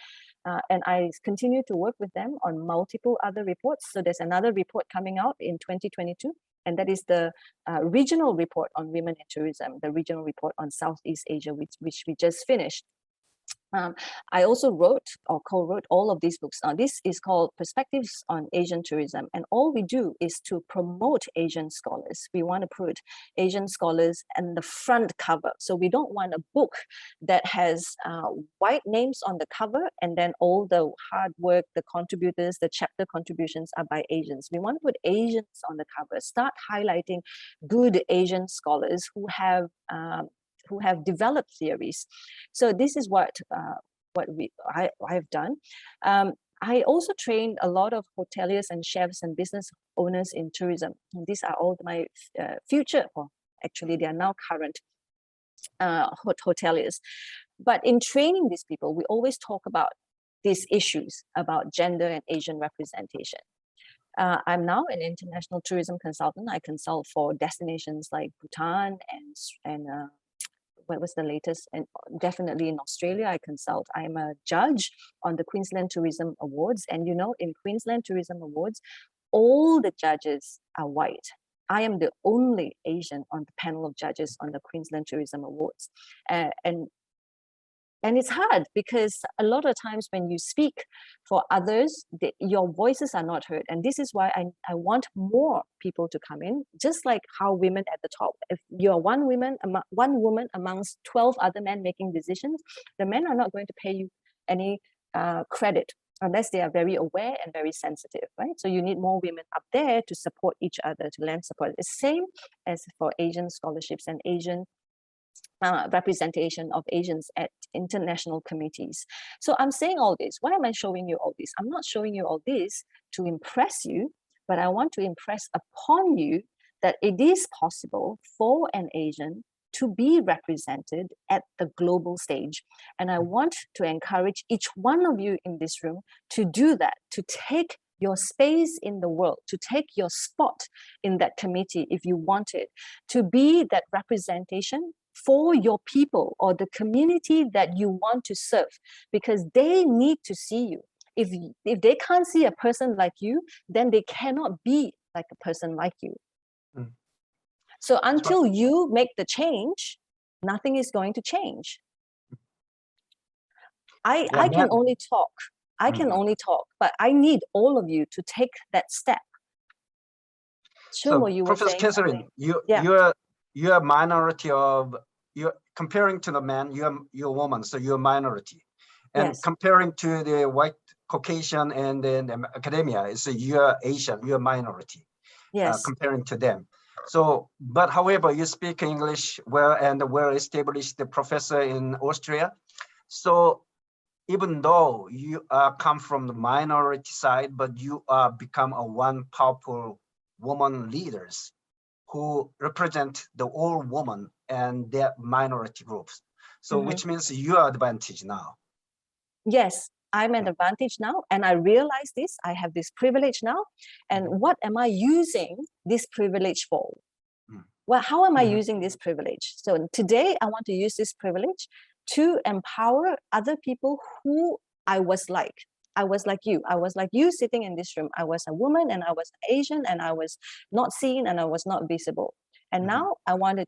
and I continue to work with them on multiple other reports. So there's another report coming out in 2022, and that is the regional report on women in tourism, the regional report on Southeast Asia, which we just finished. I also wrote or co-wrote all of these books. This is called Perspectives on Asian Tourism. And all we do is to promote Asian scholars. We want to put Asian scholars in the front cover. So we don't want a book that has white names on the cover and then all the hard work, the contributors, the chapter contributions are by Asians. We want to put Asians on the cover, start highlighting good Asian scholars who have developed theories. So this is what I've done. I also trained a lot of hoteliers and chefs and business owners in tourism. And these are all my future, or actually they are now current hoteliers. But in training these people, we always talk about these issues about gender and Asian representation. I'm now an international tourism consultant. I consult for destinations like Bhutan and what was the latest? And definitely in Australia, I consult. I'm a judge on the Queensland Tourism Awards. And you know, in Queensland Tourism Awards, all the judges are white. I am the only Asian on the panel of judges on the Queensland Tourism Awards. And it's hard because a lot of times when you speak for others, your voices are not heard. And this is why I want more people to come in, just like how women at the top. If you're one woman amongst 12 other men making decisions, the men are not going to pay you any credit unless they are very aware and very sensitive, right? So you need more women up there to support each other, to lend support. It's the same as for Asian scholarships and Asian representation of Asians at international committees. So I'm saying all this. Why am I showing you all this? I'm not showing you all this to impress you, but I want to impress upon you that it is possible for an Asian to be represented at the global stage. And I want to encourage each one of you in this room to do that, to take your space in the world, to take your spot in that committee if you want it, to be that representation for your people or the community that you want to serve, because they need to see you. If they can't see a person like you, then they cannot be like a person like you. Mm. So until you make the change, nothing is going to change. I can only talk. I can only talk, but I need all of you to take that step. So, Professor Catheryn, you're a minority of, you're comparing to the man, you're a woman, so you're a minority. And yes, comparing to the white Caucasian and then academia, so you're Asian, you're a minority. Yes. Comparing to them. So, but however, you speak English well and well-established professor in Austria. So even though you come from the minority side, but you become one powerful woman leaders who represent the all women and their minority groups. So which means you are advantage now. Yes, I'm an advantage now, and I realize this. I have this privilege now, and what am I using this privilege for? Well, how am I using this privilege? So today I want to use this privilege to empower other people who I was like. I was like you. I was like you sitting in this room. I was a woman and I was Asian and I was not seen and I was not visible. And now I want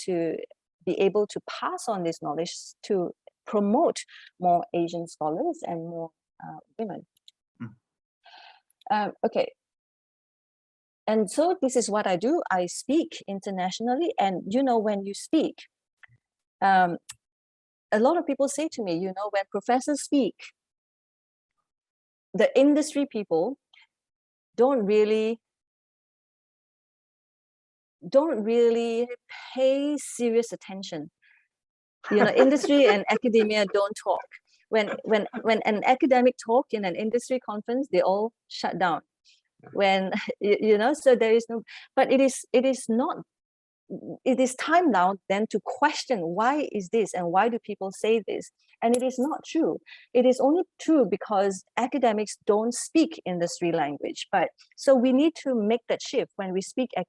to be able to pass on this knowledge to promote more Asian scholars and more women. Okay, And so this is what I do. I speak internationally. And, you know, when you speak, a lot of people say to me, you know, when professors speak, the industry people don't really pay serious attention. You know, industry and academia don't talk. When an academic talk in an industry conference, they all shut down. When you know, so there is no, but it is time now then to question, why is this and why do people say this? And it is not true. It is only true because academics don't speak industry language. But so we need to make that shift. When we speak at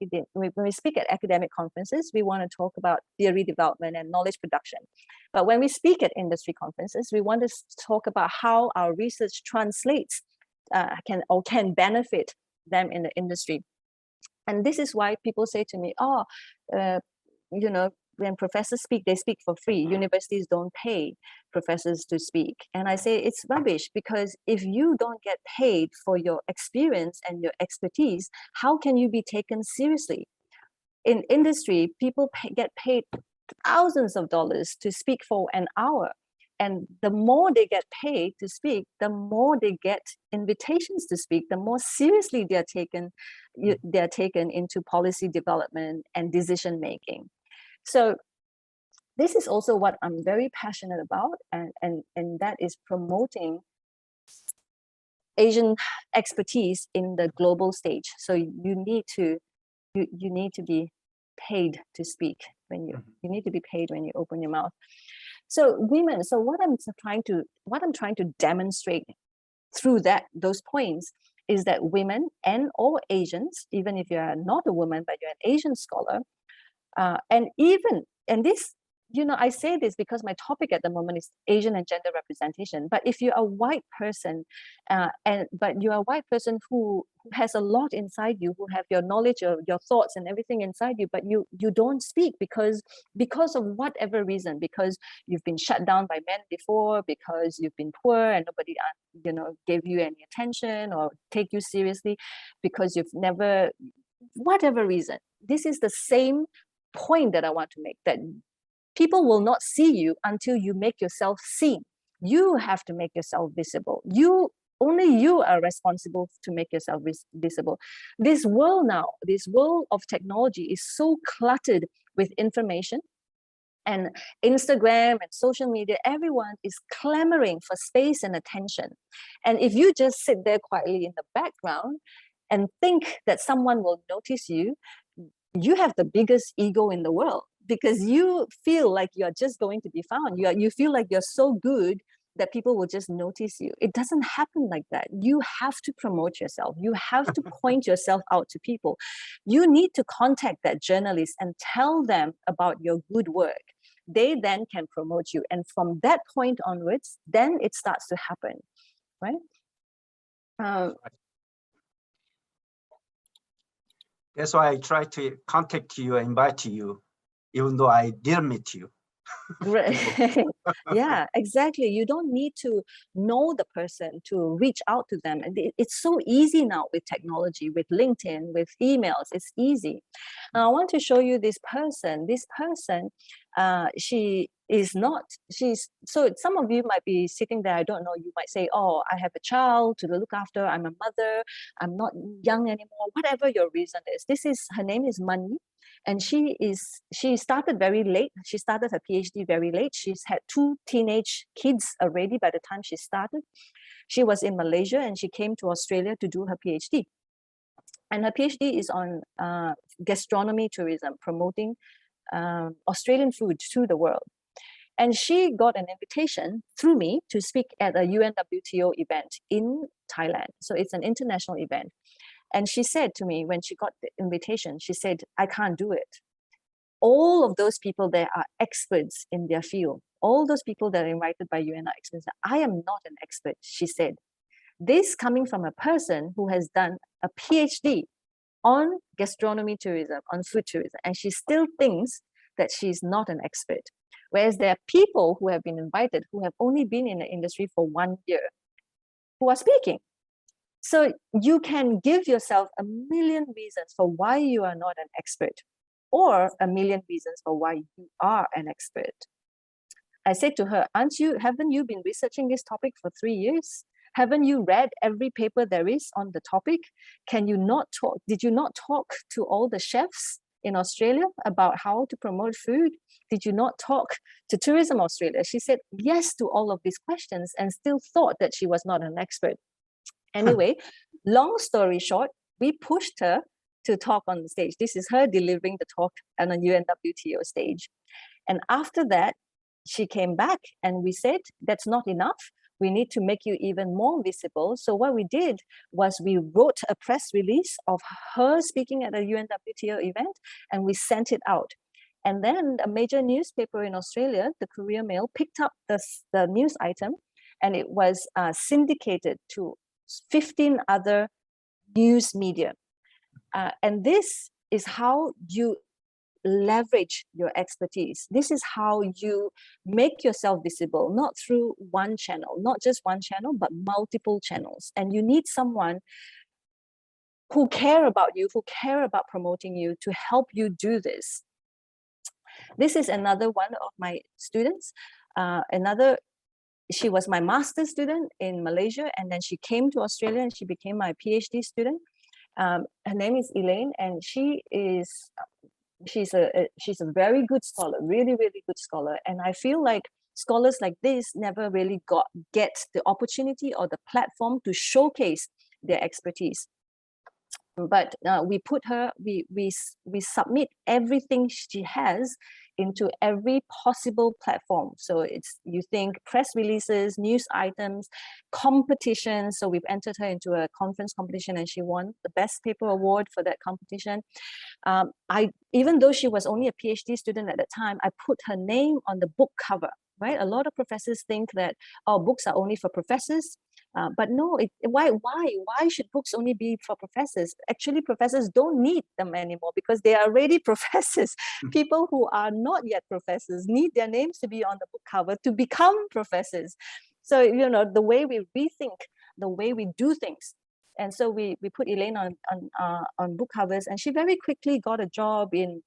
academic conferences, we want to talk about theory development and knowledge production. But when we speak at industry conferences, we want to talk about how our research translates, can benefit them in the industry. And this is why people say to me, you know, when professors speak, they speak for free. Universities don't pay professors to speak. And I say it's rubbish, because if you don't get paid for your experience and your expertise, how can you be taken seriously? In industry, people get paid thousands of dollars to speak for an hour. And the more they get paid to speak, the more they get invitations to speak, the more seriously they're taken into policy development and decision making. So this is also what I'm very passionate about, and that is promoting Asian expertise in the global stage. So you need to be paid to speak when you need to be paid when you open your mouth. So women, so what I'm trying to demonstrate through those points is that women and all Asians, even if you're not a woman but you're an Asian scholar, and this, you know, I say this because my topic at the moment is Asian and gender representation. But if you're a white person, but you're a white person who has a lot inside you, who have your knowledge, your thoughts and everything inside you, but you don't speak because of whatever reason, because you've been shut down by men before, because you've been poor and nobody, you know, gave you any attention or take you seriously, because you've never, whatever reason. This is the same point that I want to make, that people will not see you until you make yourself seen. You have to make yourself visible. Only you are responsible to make yourself visible. This world now, this world of technology is so cluttered with information, and Instagram and social media, everyone is clamoring for space and attention. And if you just sit there quietly in the background and think that someone will notice you, you have the biggest ego in the world, because you feel like you're just going to be found. You feel like you're so good that people will just notice you. It doesn't happen like that. You have to promote yourself. You have to point yourself out to people. You need to contact that journalist and tell them about your good work. They then can promote you. And from that point onwards, then it starts to happen, right? That's why I try to contact you and invite you, even though I didn't meet you. Right. Yeah, exactly. You don't need to know the person to reach out to them. And it's so easy now with technology, with LinkedIn, with emails. It's easy. I want to show you this person. This person, so some of you might be sitting there, I don't know, you might say, oh, I have a child to look after, I'm a mother, I'm not young anymore, whatever your reason is. Her name is Mani. And she started very late. She started her PhD very late. She's had 2 teenage kids already by the time she started. She was in Malaysia and she came to Australia to do her PhD. And her PhD is on gastronomy tourism, promoting Australian food to the world. And she got an invitation through me to speak at a UNWTO event in Thailand. So it's an international event. And she said to me, when she got the invitation, she said, I can't do it. All of those people there are experts in their field. All those people that are invited by UN are experts. I am not an expert, she said. This coming from a person who has done a PhD on gastronomy tourism, on food tourism, and she still thinks that she's not an expert. Whereas there are people who have been invited who have only been in the industry for 1 year who are speaking. So you can give yourself a million reasons for why you are not an expert, or a million reasons for why you are an expert. I said to her, haven't you been researching this topic for 3 years? Haven't you read every paper there is on the topic? Did you not talk to all the chefs in Australia about how to promote food? Did you not talk to Tourism Australia? She said yes to all of these questions and still thought that she was not an expert. Anyway, long story short, we pushed her to talk on the stage. This is her delivering the talk on a UNWTO stage. And after that, she came back and we said, that's not enough. We need to make you even more visible. So what we did was we wrote a press release of her speaking at a UNWTO event, and we sent it out. And then a major newspaper in Australia, the Courier Mail, picked up the news item, and it was syndicated to 15 other news media. And this is how you leverage your expertise. This is how you make yourself visible, not through one channel, not just one channel, but multiple channels. And you need someone who care about you, who care about promoting you, to help you do this. This is another one of my students. She was my master's student in Malaysia, and then she came to Australia and she became my PhD student. Her name is Elaine, and she's a very good scholar, really, really good scholar. And I feel like scholars like this never really get the opportunity or the platform to showcase their expertise. But we put her, we submit everything she has into every possible platform. So you think press releases, news items, competitions. So we've entered her into a conference competition, and she won the best paper award for that competition. Even though she was only a PhD student at the time, I put her name on the book cover, right? A lot of professors think that, oh, books are only for professors. But no, why should books only be for professors? Actually, professors don't need them anymore because they are already professors. People who are not yet professors need their names to be on the book cover to become professors. So, the way we rethink, the way we do things. And so we put Elaine on book covers, and she very quickly got a job in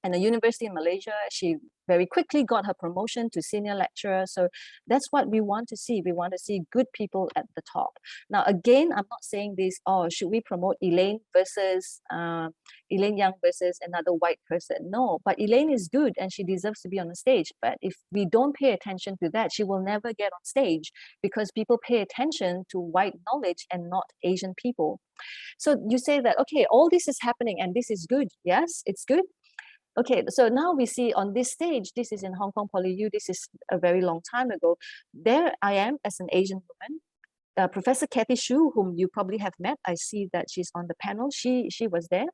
a university in Malaysia. She very quickly got her promotion to senior lecturer. So that's what we want to see. We want to see good people at the top. Now, again, I'm not saying this, should we promote Elaine Young versus another white person? No, but Elaine is good and she deserves to be on the stage. But if we don't pay attention to that, she will never get on stage because people pay attention to white knowledge and not Asian people. So you say that, okay, all this is happening and this is good. Yes, it's good. Okay, so now we see on this stage, this is in Hong Kong PolyU, this is a very long time ago. There I am as an Asian woman. Professor Cathy Khoo, whom you probably have met, I see that she's on the panel. She was there.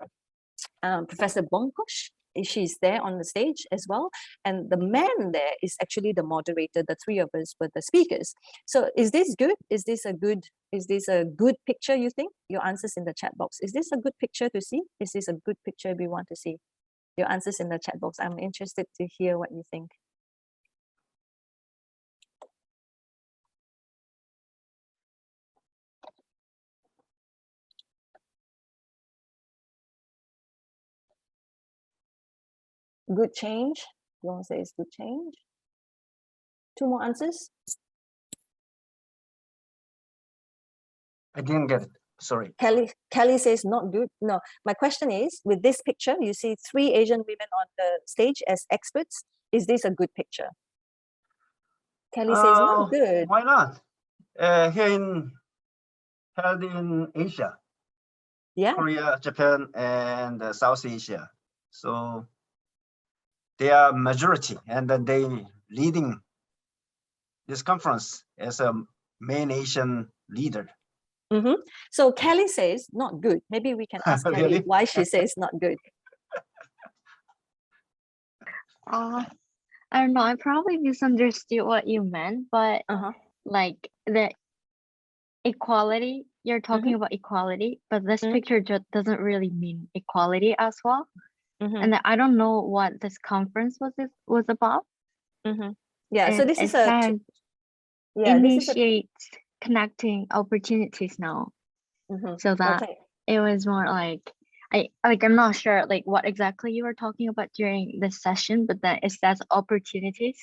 Professor Bongkosh, she's there on the stage as well. And the man there is actually the moderator. The three of us were the speakers. So is this good? Is this a good picture, you think? Your answers in the chat box. Is this a good picture to see? Is this a good picture we want to see? Your answers in the chat box. I'm interested to hear what you think. Good change. You want to say it's good change? 2 more answers. I didn't get it. Sorry. Kelly says not good. No, my question is, with this picture, you see 3 Asian women on the stage as experts. Is this a good picture? Kelly says not good. Why not? Held in Asia. Yeah. Korea, Japan, and South Asia. So they are majority, and then they leading this conference as a main Asian leader. Mm-hmm. So Kelly says not good. Maybe we can ask Really? Kelly why she says not good. I don't know. I probably misunderstood what you meant, but like the equality, you're talking about equality, but this picture just doesn't really mean equality as well. And I don't know what this conference was about. Yeah. And so this is a initiate connecting opportunities now. So that it was more like, I'm not sure like what exactly you were talking about during this session, but then it says opportunities.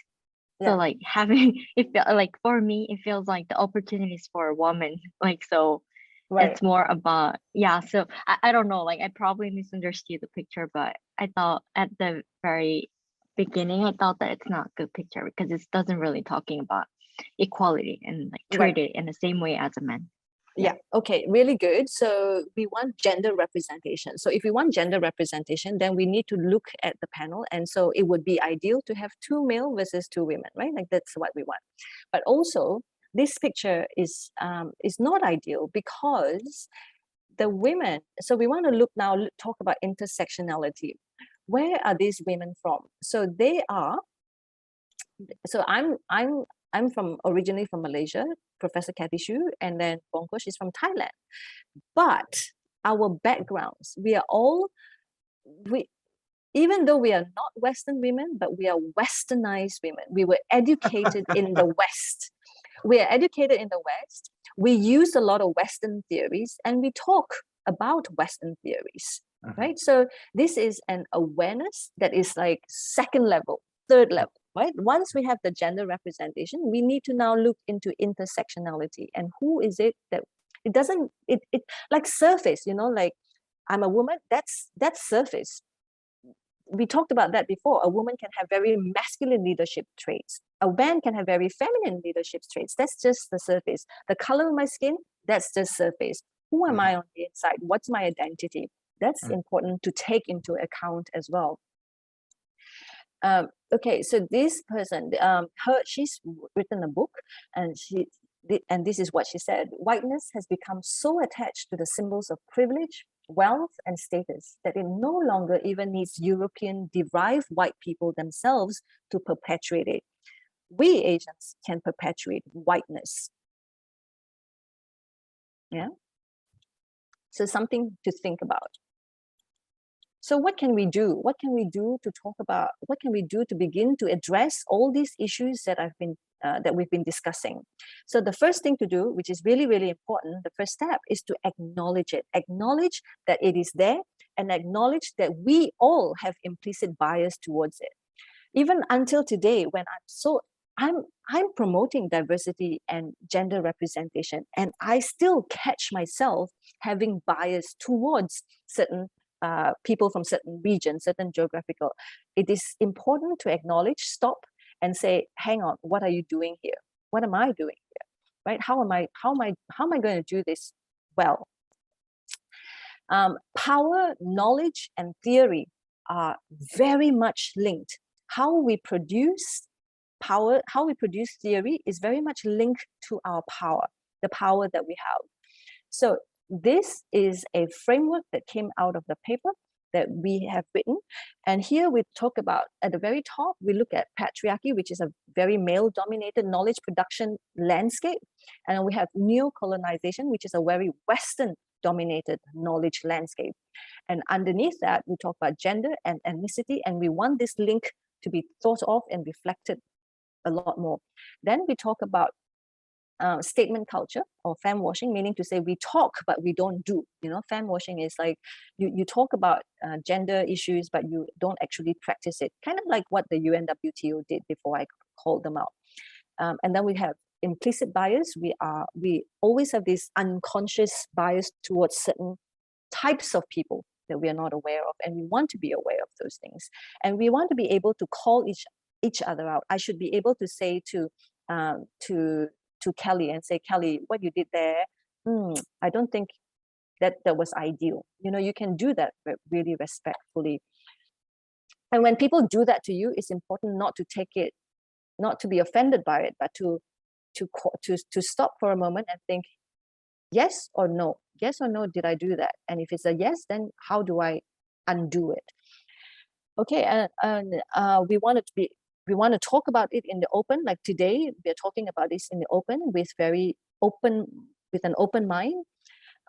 So like having it feel like for me, it feels like the opportunities for a woman. Like so it's more about so I don't know, like I probably misunderstood the picture, but I thought at the very beginning I thought that it's not a good picture because it doesn't really talking about equality and like treated in the same way as a man. Okay, really good. So we want gender representation. So if we want gender representation, then we need to look at the panel. And so it would be ideal to have 2 male versus 2 women, right? Like that's what we want. But also this picture is not ideal because the women, so we want to look now, talk about intersectionality. Where are these women from? So they are, so I'm originally from Malaysia, Professor Cathy Khoo, and then Bongko, she's from Thailand. But our backgrounds, even though we are not Western women, but we are Westernized women. We were educated in the West. We are educated in the West. We use a lot of Western theories and we talk about Western theories, right? So this is an awareness that is like 2nd level, 3rd level. Right? Once we have the gender representation, we need to now look into intersectionality and who is it that it doesn't, it like surface, you know, like I'm a woman, that's surface. We talked about that before. A woman can have very masculine leadership traits. A man can have very feminine leadership traits. That's just the surface. The color of my skin, that's just surface. Who am I on the inside? What's my identity? That's important to take into account as well. Okay, so this person, she's written a book, and this is what she said: whiteness has become so attached to the symbols of privilege, wealth, and status that it no longer even needs European-derived white people themselves to perpetuate it. We Asians can perpetuate whiteness. Yeah. So something to think about. So what can we do? What can we do to talk about? What can we do to begin to address all these issues that we've been discussing? So the first thing to do, which is really, really important, the first step is to acknowledge it. Acknowledge that it is there, and acknowledge that we all have implicit bias towards it. Even until today, when I'm promoting diversity and gender representation, and I still catch myself having bias towards certain people from certain regions, certain geographical. It is important to acknowledge, stop, and say, hang on, what are you doing here? What am I doing here? Right? How am I going to do this well? Power, knowledge, and theory are very much linked. How we produce power, how we produce theory is very much linked to our power, the power that we have. So this is a framework that came out of the paper that we have written. And here we talk about, at the very top, we look at patriarchy, which is a very male-dominated knowledge production landscape. And we have neo-colonization, which is a very Western-dominated knowledge landscape. And underneath that, we talk about gender and ethnicity, and we want this link to be thought of and reflected a lot more. Then we talk about statement culture, or femme washing, meaning to say we talk but we don't do. You know, femme washing is like you talk about gender issues but you don't actually practice it, kind of like what the UNWTO did before I called them out. And then we have implicit bias. We always have this unconscious bias towards certain types of people that we are not aware of, and we want to be aware of those things, and we want to be able to call each other out. I should be able to say to Kelly and say, Kelly, what you did there, I don't think that was ideal. You know, you can do that really respectfully. And when people do that to you, it's important not to take it, not to be offended by it, but to stop for a moment and think, yes or no, did I do that? And if it's a yes, then how do I undo it? Okay, and we want to talk about it in the open. Like today, we're talking about this in the open with an open mind.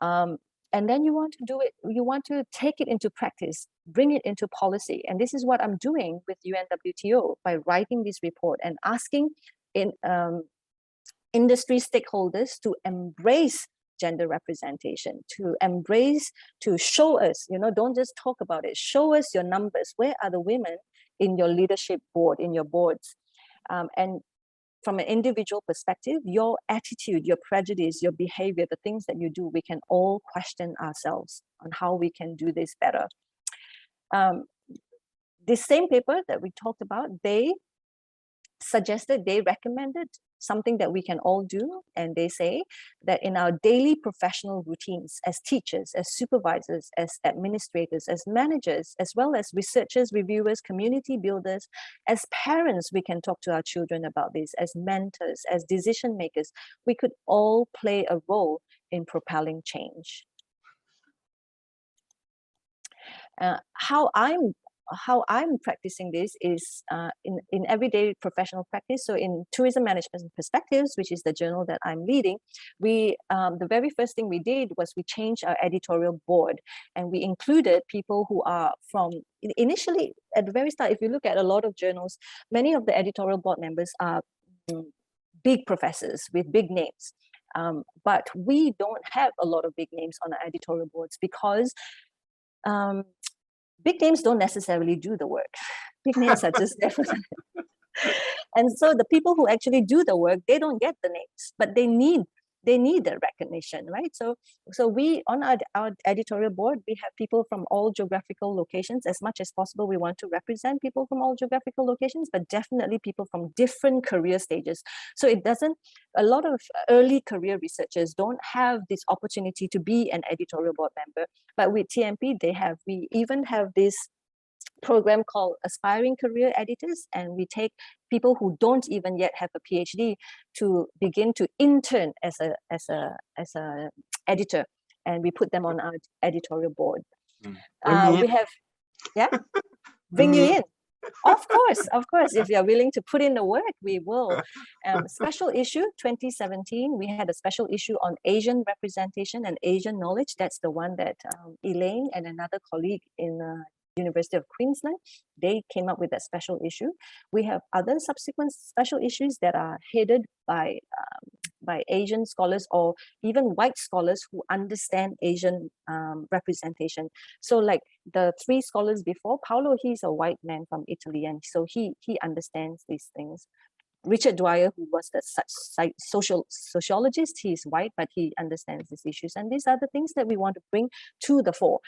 And then you want to do it, you want to take it into practice, bring it into policy. And this is what I'm doing with UNWTO by writing this report and asking industry stakeholders to embrace gender representation, to embrace, to show us, don't just talk about it, show us your numbers. Where are the women in your leadership board, in your boards? And from an individual perspective, your attitude, your prejudice, your behavior, the things that you do, we can all question ourselves on how we can do this better. This same paper that we talked about, they recommended something that we can all do. And they say that in our daily professional routines as teachers, as supervisors, as administrators, as managers, as well as researchers, reviewers, community builders, as parents, we can talk to our children about this, as mentors, as decision makers, we could all play a role in propelling change. How I'm practicing this is in everyday professional practice. So in Tourism Management Perspectives, which is the journal that I'm leading, we the very first thing we did was we changed our editorial board, and we included people who are from, initially at the very start, if you look at a lot of journals, many of the editorial board members are big professors with big names. But we don't have a lot of big names on our editorial boards because big names don't necessarily do the work. Big names are just there for them. And so the people who actually do the work, they don't get the names, but they need the recognition, right? So we, on our editorial board, we have people from all geographical locations. As much as possible, we want to represent people from all geographical locations, but definitely people from different career stages. So a lot of early career researchers don't have this opportunity to be an editorial board member, but with TMP, we even have this program called Aspiring Career Editors, and we take people who don't even yet have a PhD to begin to intern as a editor, and we put them on our editorial board. We have, bring you in. Of course, if you're willing to put in the work, we will. Special issue 2017, we had a special issue on Asian representation and Asian knowledge. That's the one that Elaine and another colleague in University of Queensland, they came up with that special issue. We have other subsequent special issues that are headed by Asian scholars or even white scholars who understand Asian representation. So like the three scholars before, Paolo, he's a white man from Italy, and so he understands these things. Richard Dyer, who was the sociologist, he's white, but he understands these issues. And these are the things that we want to bring to the fore.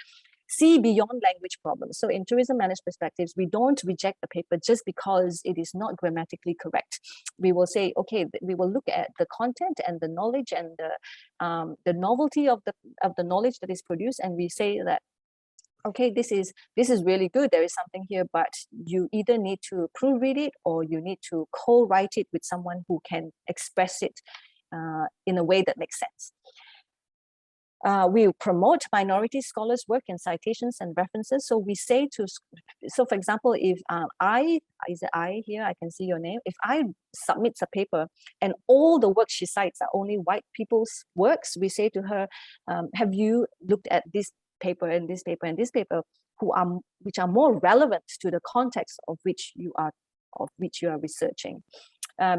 See beyond language problems. So in Tourism Managed Perspectives, we don't reject the paper just because it is not grammatically correct. We will say, okay, we will look at the content and the knowledge and the novelty of the knowledge that is produced, and we say that, okay, this is really good. There is something here, but you either need to proofread it or you need to co-write it with someone who can express it in a way that makes sense. We promote minority scholars' work in citations and references. So we say so for example, if I can see your name. If I submit a paper and all the work she cites are only white people's works, we say to her, have you looked at this paper and this paper and this paper, which are more relevant to the context of which you are researching?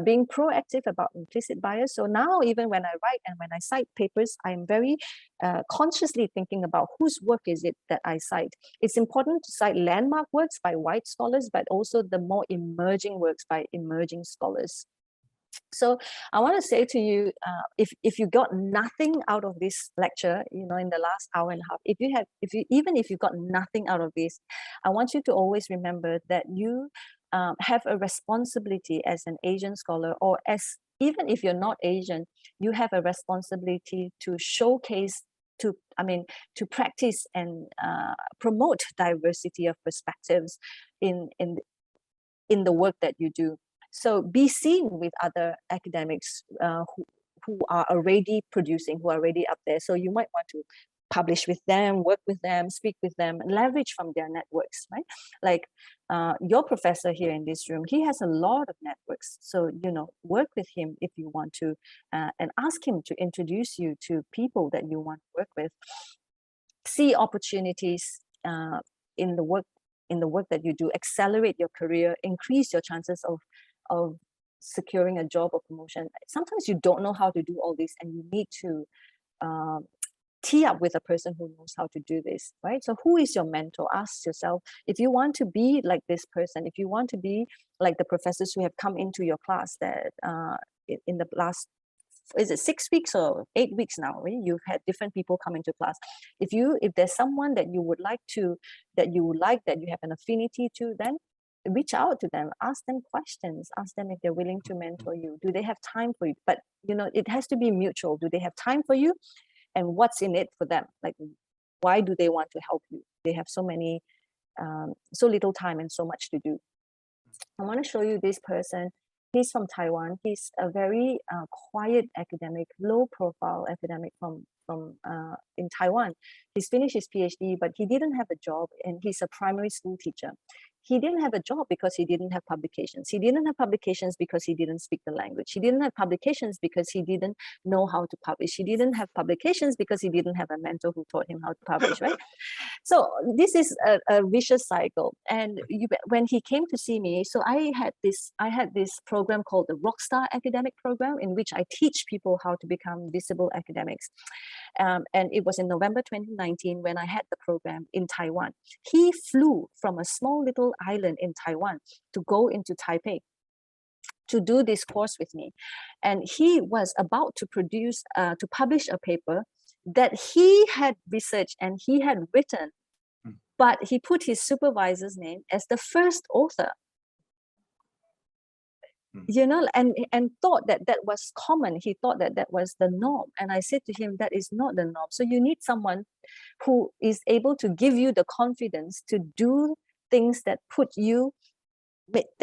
Being proactive about implicit bias. So now, even when I write and when I cite papers, I'm very consciously thinking about whose work is it that I cite. It's important to cite landmark works by white scholars, but also the more emerging works by emerging scholars. So I want to say to you, if you got nothing out of this lecture, in the last hour and a half, even if you got nothing out of this, I want you to always remember that you have a responsibility as an Asian scholar, or even if you're not Asian, you have a responsibility to showcase, to practice and promote diversity of perspectives in the work that you do. So be seen with other academics who are already producing, who are already up there. So you might want to publish with them, work with them, speak with them, leverage from their networks, right? Like your professor here in this room, he has a lot of networks. So, work with him if you want to, and ask him to introduce you to people that you want to work with. See opportunities in the work that you do, accelerate your career, increase your chances of securing a job or promotion. Sometimes you don't know how to do all this, and you need to tee up with a person who knows how to do this, right? So who is your mentor? Ask yourself, if you want to be like this person, if you want to be like the professors who have come into your class that in the last, is it 6 weeks or 8 weeks now, right? You've had different people come into class. If there's someone that you would like to, that you have an affinity to, then reach out to them, ask them questions, ask them if they're willing to mentor you. Do they have time for you? But it has to be mutual. Do they have time for you? And what's in it for them? Like, why do they want to help you? They have so little time and so much to do. I want to show you this person. He's from Taiwan. He's a very quiet academic, low profile academic from in Taiwan. He's finished his PhD, but he didn't have a job, and he's a primary school teacher. He didn't have a job because he didn't have publications. He didn't have publications because he didn't speak the language. He didn't have publications because he didn't know how to publish. He didn't have publications because he didn't have a mentor who taught him how to publish, right? So this is a vicious cycle. And when he came to see me, so I had this program called the Rockstar academic program, in which I teach people how to become visible academics. And it was in November 2019 when I had the program in Taiwan. He flew from a small little island in Taiwan to go into Taipei to do this course with me. And he was about to publish a paper that he had researched and he had written, but he put his supervisor's name as the first author. And thought that was common. He thought that was the norm. And I said to him, that is not the norm. So you need someone who is able to give you the confidence to do things that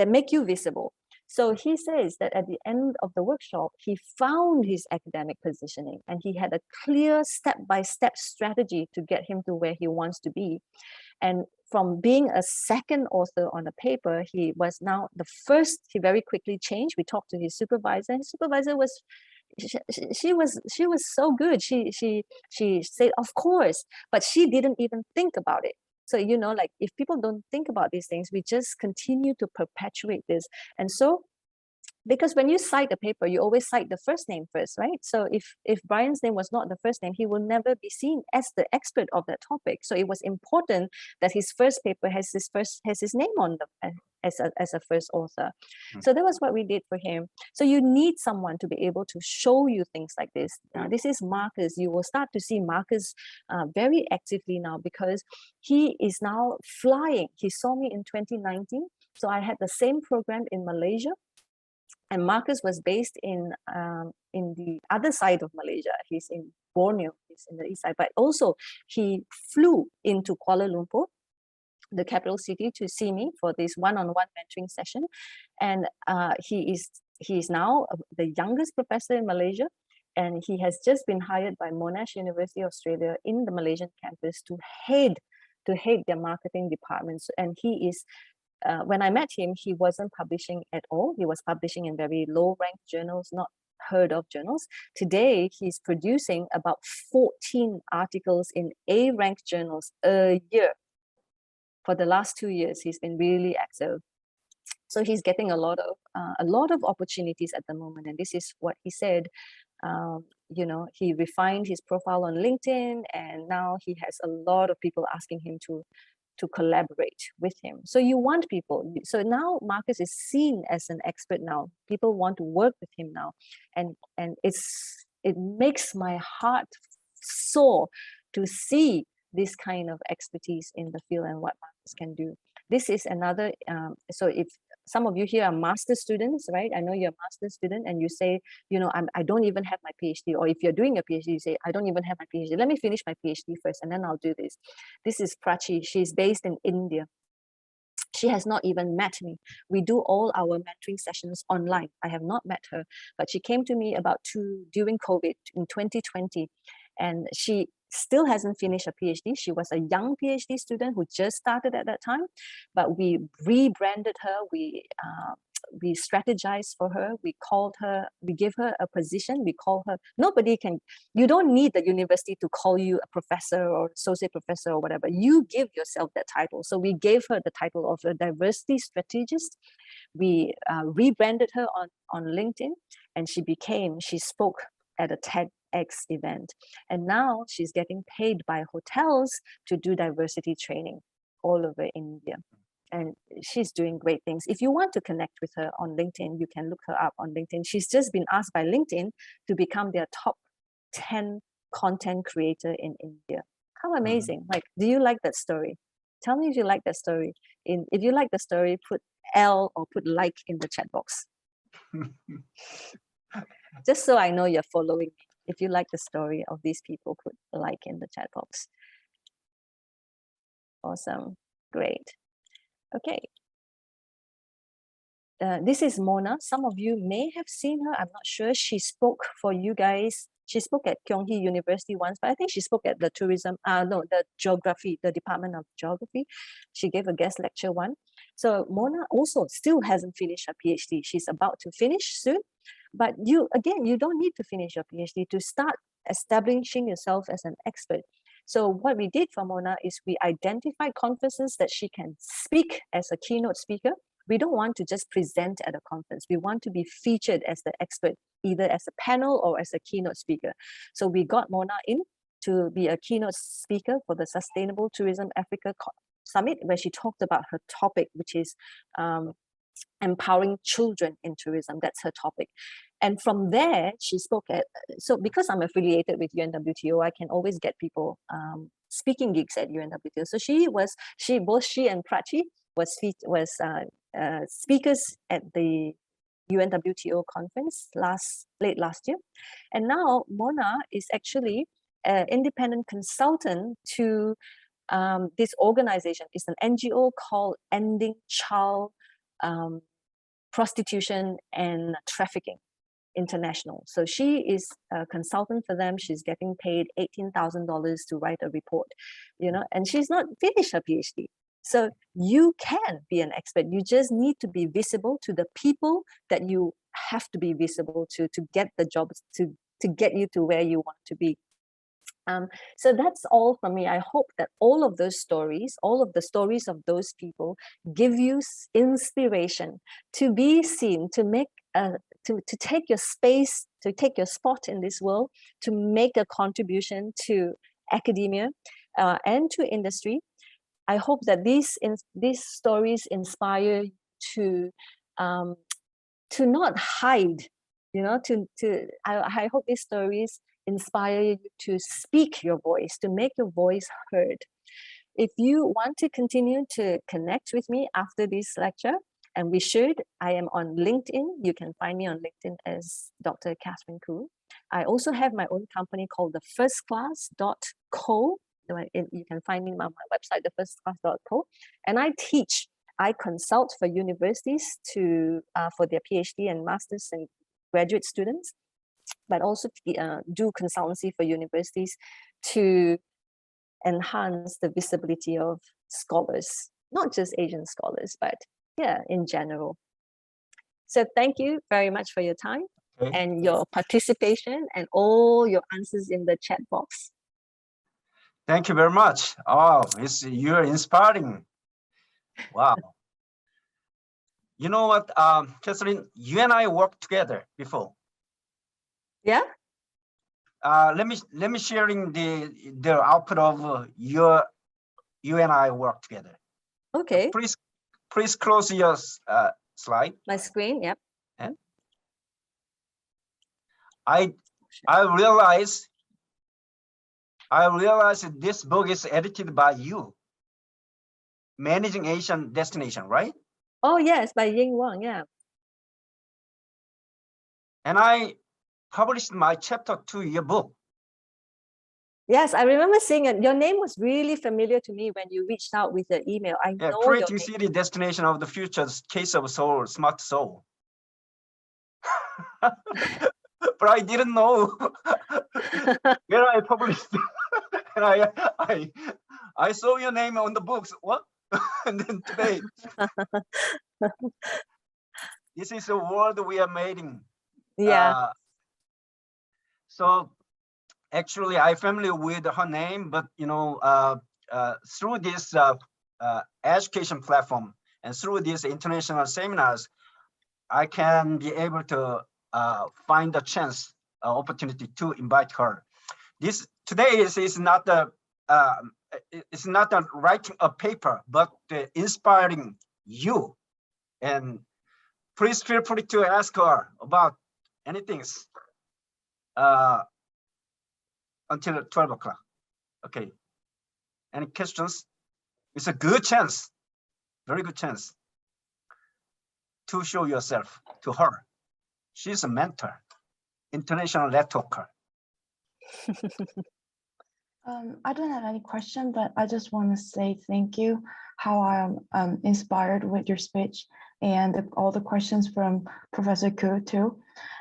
make you visible. So he says that at the end of the workshop, he found his academic positioning, and he had a clear step-by-step strategy to get him to where he wants to be. And from being a second author on a paper, he was now the first. He very quickly changed. We talked to his supervisor, and his supervisor was, she was so good. She said, of course, but she didn't even think about it. So, like, if people don't think about these things, we just continue to perpetuate this. And so, because when you cite a paper, you always cite the first name first, right? So if Brian's name was not the first name, he will never be seen as the expert of that topic. So it was important that his first paper has his name on as a first author. So that was what we did for him. So you need someone to be able to show you things like this. This is Marcus. You will start to see Marcus very actively now, because he is now flying. He saw me in 2019. So I had the same program in Malaysia. And Marcus was based in the other side of Malaysia. He's in Borneo, he's in the east side. But also he flew into Kuala Lumpur, the capital city, to see me for this one-on-one mentoring session. And he is now the youngest professor in Malaysia. And he has just been hired by Monash University, Australia, in the Malaysian campus to head their marketing departments. And he is, when I met him, he wasn't publishing at all. He was publishing in very low-ranked journals, not heard of journals. Today, he's producing about 14 articles in A-ranked journals a year. For the last 2 years, he's been really active. So he's getting a lot of opportunities at the moment. And this is what he said. He refined his profile on LinkedIn, and now he has a lot of people asking him to collaborate with him. So you want people. So now Marcus is seen as an expert now. People want to work with him now. And it makes my heart soar to see this kind of expertise in the field and what Marcus can do. This is another, so if some of you here are master students, right? I know you're a master student and you say, I don't even have my PhD. Or if you're doing a PhD, you say, I don't even have my PhD. Let me finish my PhD first and then I'll do this. This is Prachi. She's based in India. She has not even met me. We do all our mentoring sessions online. I have not met her, but she came to me during COVID in 2020, and she still hasn't finished a PhD. She was a young PhD student who just started at that time, but we rebranded her. We strategized for her. We called her, we gave her a position. We call her, you don't need the university to call you a professor or associate professor or whatever. You give yourself that title. So we gave her the title of a diversity strategist. We rebranded her on LinkedIn, and she spoke at a TED X event. And now she's getting paid by hotels to do diversity training all over India. And she's doing great things. If you want to connect with her on LinkedIn, you can look her up on LinkedIn. She's just been asked by LinkedIn to become their top 10 content creator in India. How amazing. Like, do you like that story? Tell me if you like that story. If you like the story, put L or put like in the chat box. Just so I know you're following me. If you like the story of these people, put like in the chat box. Awesome. Great. Okay. This is Mona. Some of you may have seen her. I'm not sure. She spoke for you guys. She spoke at Kyunghee University once, but I think she spoke at the the geography, the Department of Geography. She gave a guest lecture one. So Mona also still hasn't finished her PhD. She's about to finish soon. But you don't need to finish your PhD to start establishing yourself as an expert. So what we did for Mona is we identified conferences that she can speak as a keynote speaker. We don't want to just present at a conference. We want to be featured as the expert, either as a panel or as a keynote speaker. So we got Mona in to be a keynote speaker for the Sustainable Tourism Africa Summit, where she talked about her topic, which is empowering children in tourism. That's her topic. And from there, she spoke at, so because I'm affiliated with UNWTO, I can always get people speaking gigs at UNWTO. So both she and Prachi was speakers at the UNWTO conference late last year. And now Mona is actually an independent consultant to this organization. It's an NGO called Ending Child Prostitution and Trafficking International. So she is a consultant for them. She's getting paid $18,000 to write a report, and she's not finished her PhD. So you can be an expert. You just need to be visible to the people that you have to be visible to get the jobs, to get you to where you want to be. So that's all from me. I hope that all of the stories of those people give you inspiration to be seen, to make to take your space, to take your spot in this world, to make a contribution to academia and to industry. I hope that these stories inspire you to not hide, I hope these stories inspire you to speak your voice, to make your voice heard. If you want to continue to connect with me after this lecture, and we should, I am on LinkedIn. You can find me on LinkedIn as Dr. Catheryn Khoo. I also have my own company called the firstclass.co. You can find me on my website, the firstclass.co. And I consult for universities for their PhD and master's and graduate students, but also do consultancy for universities to enhance the visibility of scholars, not just Asian scholars, but in general. So thank you very much for your time and your participation and all your answers in the chat box. Thank you very much. Oh, you're inspiring. Wow. You know what, Catheryn, you and I worked together before. Yeah. Let me sharing the output of you and I work together. Okay. Please close your slide. My screen. Yep. And I realize this book is edited by you. Managing Asian Destination, right? Oh yes, by Ying Wang. Yeah. And I published my chapter 2 your book. Yes, I remember seeing it. Your name was really familiar to me when you reached out with the email. I know Creating City Destination of the Future's Case of Soul, Smart Soul. But I didn't know where I published. And I saw your name on the books. What? And then today, this is the world we are making. Yeah. So actually, I'm familiar with her name, but through this education platform and through these international seminars, I can be able to find a chance opportunity to invite her. Today is not it's not writing a paper, but inspiring you. And please feel free to ask her about anything until 12 o'clock. Okay. Any questions? It's a good chance, very good chance to show yourself to her. She's a mentor, international networker. I don't have any question, but I just want to say thank you. How I'm inspired with your speech and all the questions from Professor Khoo too.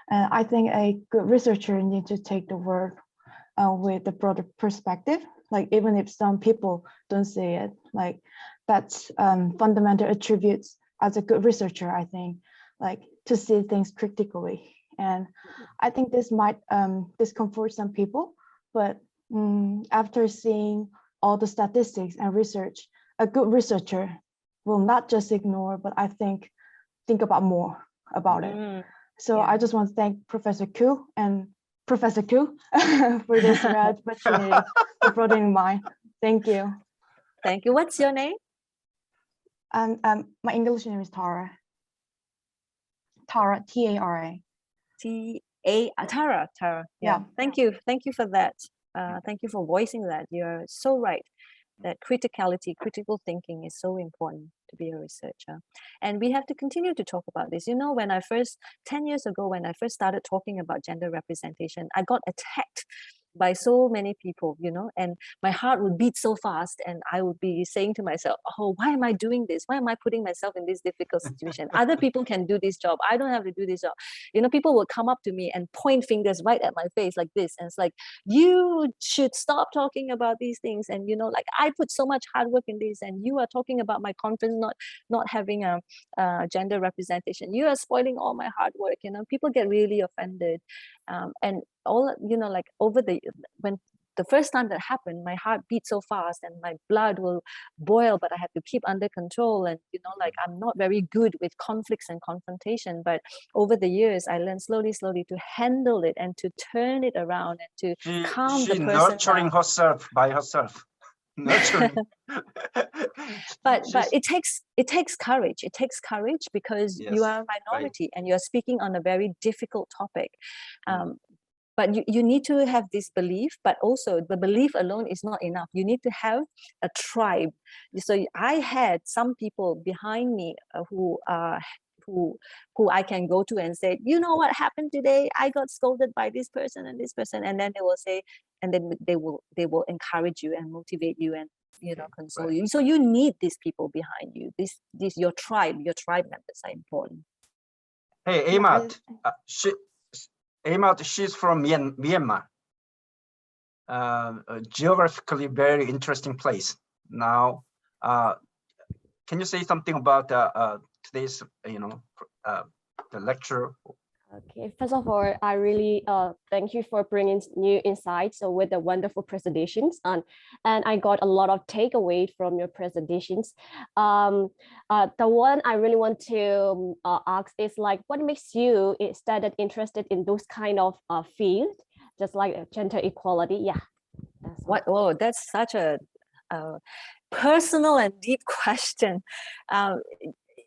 And I think a good researcher needs to take the word with the broader perspective. Like even if some people don't see it, like that's fundamental attributes as a good researcher. I think like to see things critically, and I think this might discomfort some people, but after seeing all the statistics and research, a good researcher will not just ignore, but I think about more about it. So yeah. I just want to thank Professor Khoo and Professor Khoo for this opportunity for broadening mind. Thank you. Thank you. What's your name? My English name is Tara. Tara, T-A-R-A. Tara. Yeah. Thank you for that. Thank you for voicing that. You're so right that criticality, critical thinking is so important to be a researcher. And we have to continue to talk about this. You know, 10 years ago, when I first started talking about gender representation, I got attacked by so many people, you know, and my heart would beat so fast, and I would be saying to myself, oh, why am I doing this? Why am I putting myself in this difficult situation? Other people can do this job. I don't have to do this job. You know, people will come up to me and point fingers right at my face like this. And it's like, you should stop talking about these things. And, you know, like I put so much hard work in this, and you are talking about my conference not having a gender representation. You are spoiling all my hard work. You know, people get really offended. And all, you know, like when the first time that happened, my heart beat so fast and my blood will boil, but I have to keep under control. And, you know, like I'm not very good with conflicts and confrontation, but over the years, I learned slowly to handle it and to turn it around and to calm the person nurturing down. herself by herself. Nurturing. but it takes courage. It takes courage because you are a minority, and you're speaking on a very difficult topic. But you need to have this belief, but also the belief alone is not enough. You need to have a tribe. So I had some people behind me who I can go to and say, you know what happened today? I got scolded by this person and this person, and then they will say, and then they will encourage you and motivate you and, you know, console you. So you need these people behind you. This your tribe members are important. Hey, Amat, she's from Myanmar. A geographically very interesting place. Now, can you say something about today's, you know, the lecture? Okay, first of all, I really thank you for bringing new insights with the wonderful presentations, and I got a lot of takeaway from your presentations. The one I really want to ask is like, what makes you started interested in those kind of field, just like gender equality? Yeah. That's such a personal and deep question.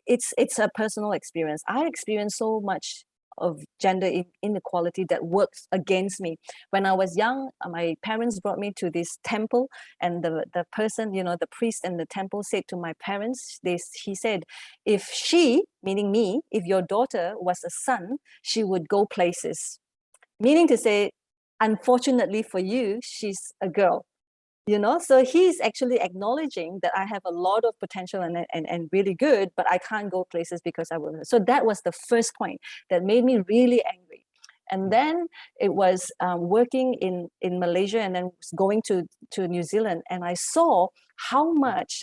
It's a personal experience. I experienced so much of gender inequality that works against me. When I was young, my parents brought me to this temple, and the person, you know, the priest in the temple said to my parents, he said, if she, meaning me, if your daughter was a son, she would go places. Meaning to say, unfortunately for you, she's a girl. You know, so he's actually acknowledging that I have a lot of potential and really good, but I can't go places because I will. So that was the first point that made me really angry. And then it was working in Malaysia, and then going to New Zealand, and I saw how much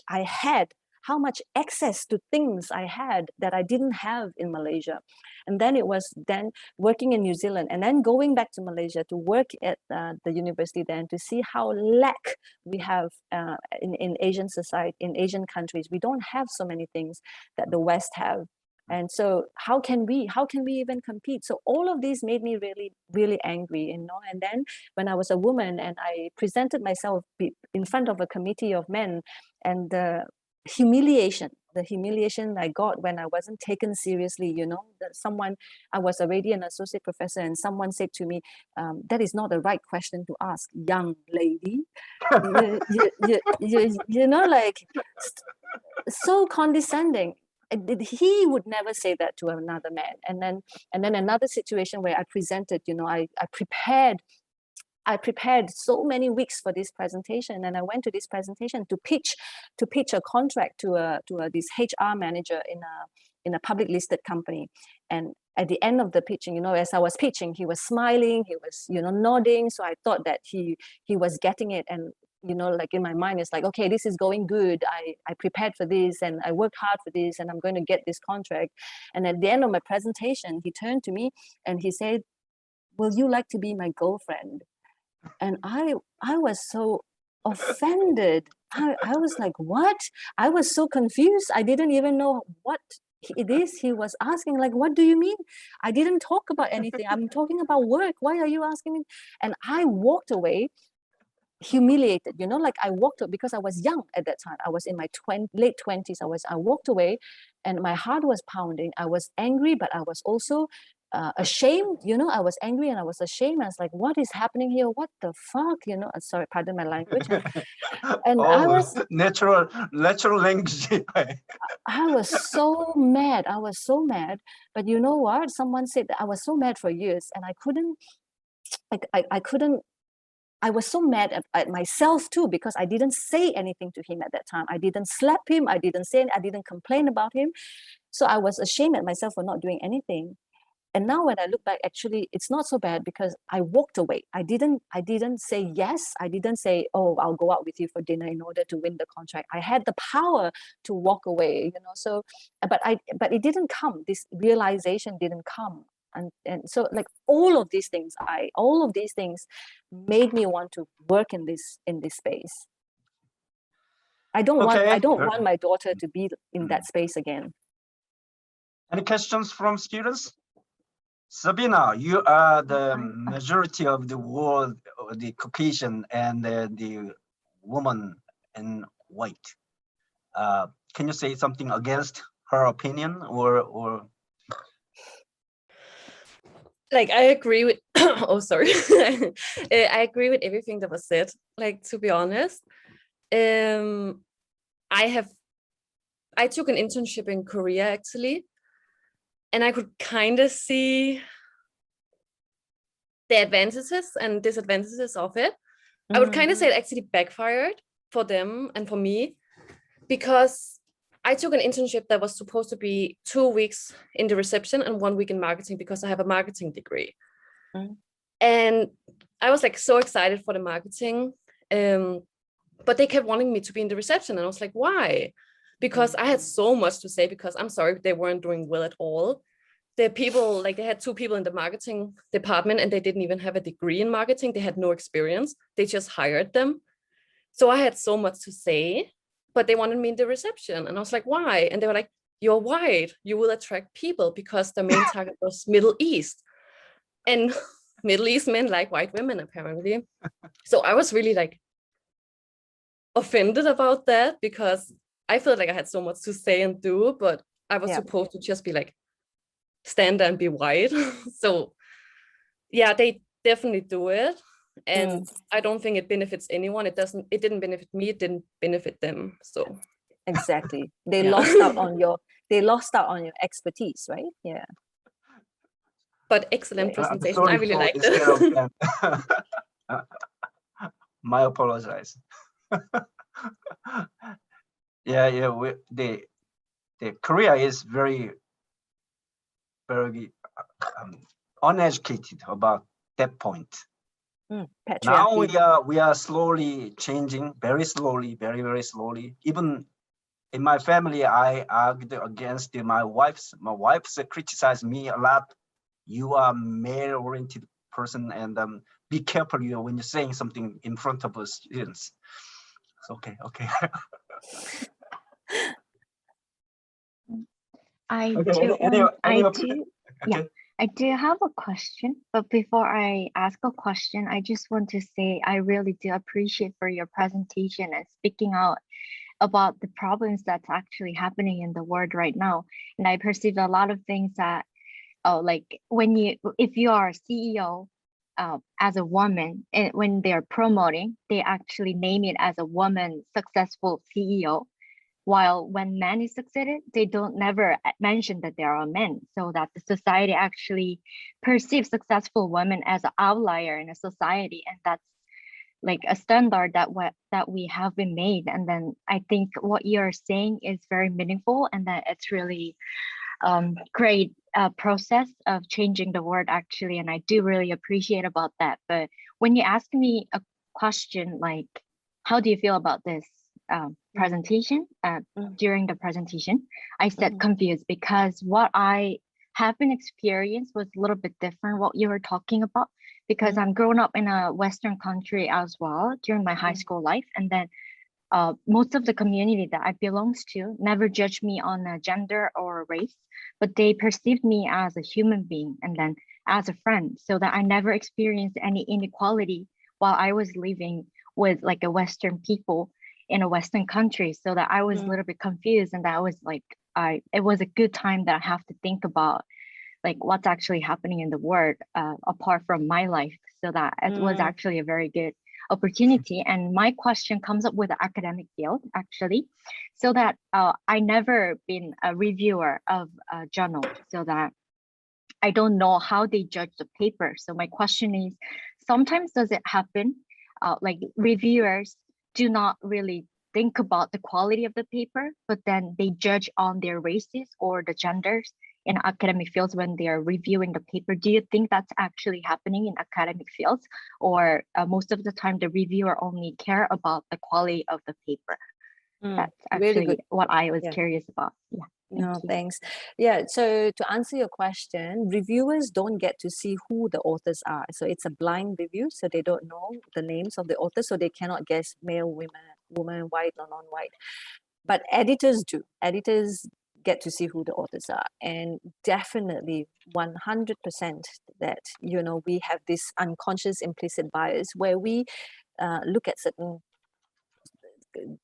access to things I had that I didn't have in Malaysia. And then it was then working in New Zealand, and then going back to Malaysia to work at the university then to see how lack we have in Asian society, in Asian countries. We don't have so many things that the West have. And so how can we even compete? So all of these made me really, really angry, you know. And then when I was a woman and I presented myself in front of a committee of men, and the humiliation I got when I wasn't taken seriously, you know, that I was already an associate professor, and someone said to me, that is not the right question to ask, young lady. you know, like, so condescending. He would never say that to another man. And then another situation where I presented, you know, I prepared so many weeks for this presentation, and I went to this presentation to pitch a contract to this HR manager in a public listed company. And at the end of the pitching, you know, as I was pitching, he was smiling, he was, you know, nodding. So I thought that he was getting it. And, you know, like in my mind, it's like, okay, this is going good. I prepared for this and I worked hard for this and I'm going to get this contract. And at the end of my presentation, he turned to me and he said, "Will you like to be my girlfriend?" And I was so offended. I was like, what? I was so confused. I didn't even know what it is he was asking. Like, what do you mean? I didn't talk about anything. I'm talking about work. Why are you asking me? And I walked away humiliated, you know, like I walked up because I was young at that time. I was in my late 20s. I walked away and my heart was pounding. I was angry, but I was also ashamed, you know. I was angry and I was ashamed. I was like, what is happening here? What the fuck, you know? Sorry, pardon my language. And I was natural language. I was so mad. But you know what? Someone said that I was so mad for years and I couldn't, I was so mad at myself too, because I didn't say anything to him at that time. I didn't slap him. I didn't complain about him. So I was ashamed at myself for not doing anything. And now when I look back, actually, it's not so bad because I walked away. I didn't say yes. I didn't say, oh, I'll go out with you for dinner in order to win the contract. I had the power to walk away, you know. So, but it didn't come. This realization didn't come. And so like all of these things made me want to work in this space. I don't want my daughter to be in that space again. Any questions from students? Sabina, you are the majority of the world, the Caucasian and the woman in white. Can you say something against her opinion or? Like, I agree with, oh, sorry. I agree with everything that was said. Like, to be honest, I took an internship in Korea actually, and I could kind of see the advantages and disadvantages of it. I would kind of say it actually backfired for them and for me, because I took an internship that was supposed to be 2 weeks in the reception and 1 week in marketing, because I have a marketing degree. And I was like so excited for the marketing, but they kept wanting me to be in the reception. And I was like, why? Because I had so much to say, because I'm sorry, they weren't doing well at all. The people, like they had 2 people in the marketing department and they didn't even have a degree in marketing. They had no experience. They just hired them. So I had so much to say, but they wanted me in the reception. And I was like, why? And they were like, you're white, you will attract people, because the main target was Middle East. And Middle East men like white women, apparently. So I was really like offended about that, because I felt like I had so much to say and do, but I was supposed to just be like, stand there and be white. So yeah, they definitely do it. And I don't think it benefits anyone. It didn't benefit me, it didn't benefit them. So exactly. They lost out on your expertise, right? Yeah. But excellent presentation. I really liked it. My apologize. Yeah. The Korea is very uneducated about that point. Now we are slowly changing, very slowly, very slowly. Even in my family, I argued against my wife's criticized me a lot. You are male-oriented person, and be careful when you're saying something in front of us students. It's okay. I Okay, do. okay. Yeah, I do have a question, but before I ask a question, I just want to say I really do appreciate for your presentation and speaking out about the problems that's actually happening in the world right now. And I perceive a lot of things that, like if you are a CEO as a woman, and when they're promoting, they actually name it as a woman successful CEO. While when men is succeeded, they don't never mention that there are men, so that the society actually perceives successful women as an outlier in a society, and that's like a standard that we have been made. And then I think what you're saying is very meaningful, and that it's really great process of changing the world actually, and I do really appreciate about that. But when you ask me a question like, how do you feel about this presentation, during the presentation, I said confused, because what I have been experienced was a little bit different what you were talking about, because I'm grown up in a Western country as well during my high school life. And then most of the community that I belongs to never judged me on a gender or race, but they perceived me as a human being and then as a friend, so that I never experienced any inequality while I was living with like a Western people in a Western country. So that I was a little bit confused, and that was like, it was a good time that I have to think about like what's actually happening in the world apart from my life. So that it was actually a very good opportunity. And my question comes up with the academic field actually, so that I never been a reviewer of a journal, so that I don't know how they judge the paper. So my question is, sometimes does it happen like reviewers do not really think about the quality of the paper, but then they judge on their races or the genders in academic fields when they are reviewing the paper? Do you think that's actually happening in academic fields, or most of the time the reviewer only care about the quality of the paper? That's actually really what I was curious about. Yeah. No, thanks. Yeah, so to answer your question, reviewers don't get to see who the authors are. So it's a blind review, so they don't know the names of the authors, so they cannot guess male, woman, white or non-white. But editors do. Editors get to see who the authors are. And definitely 100% that, you know, we have this unconscious implicit bias where we look at certain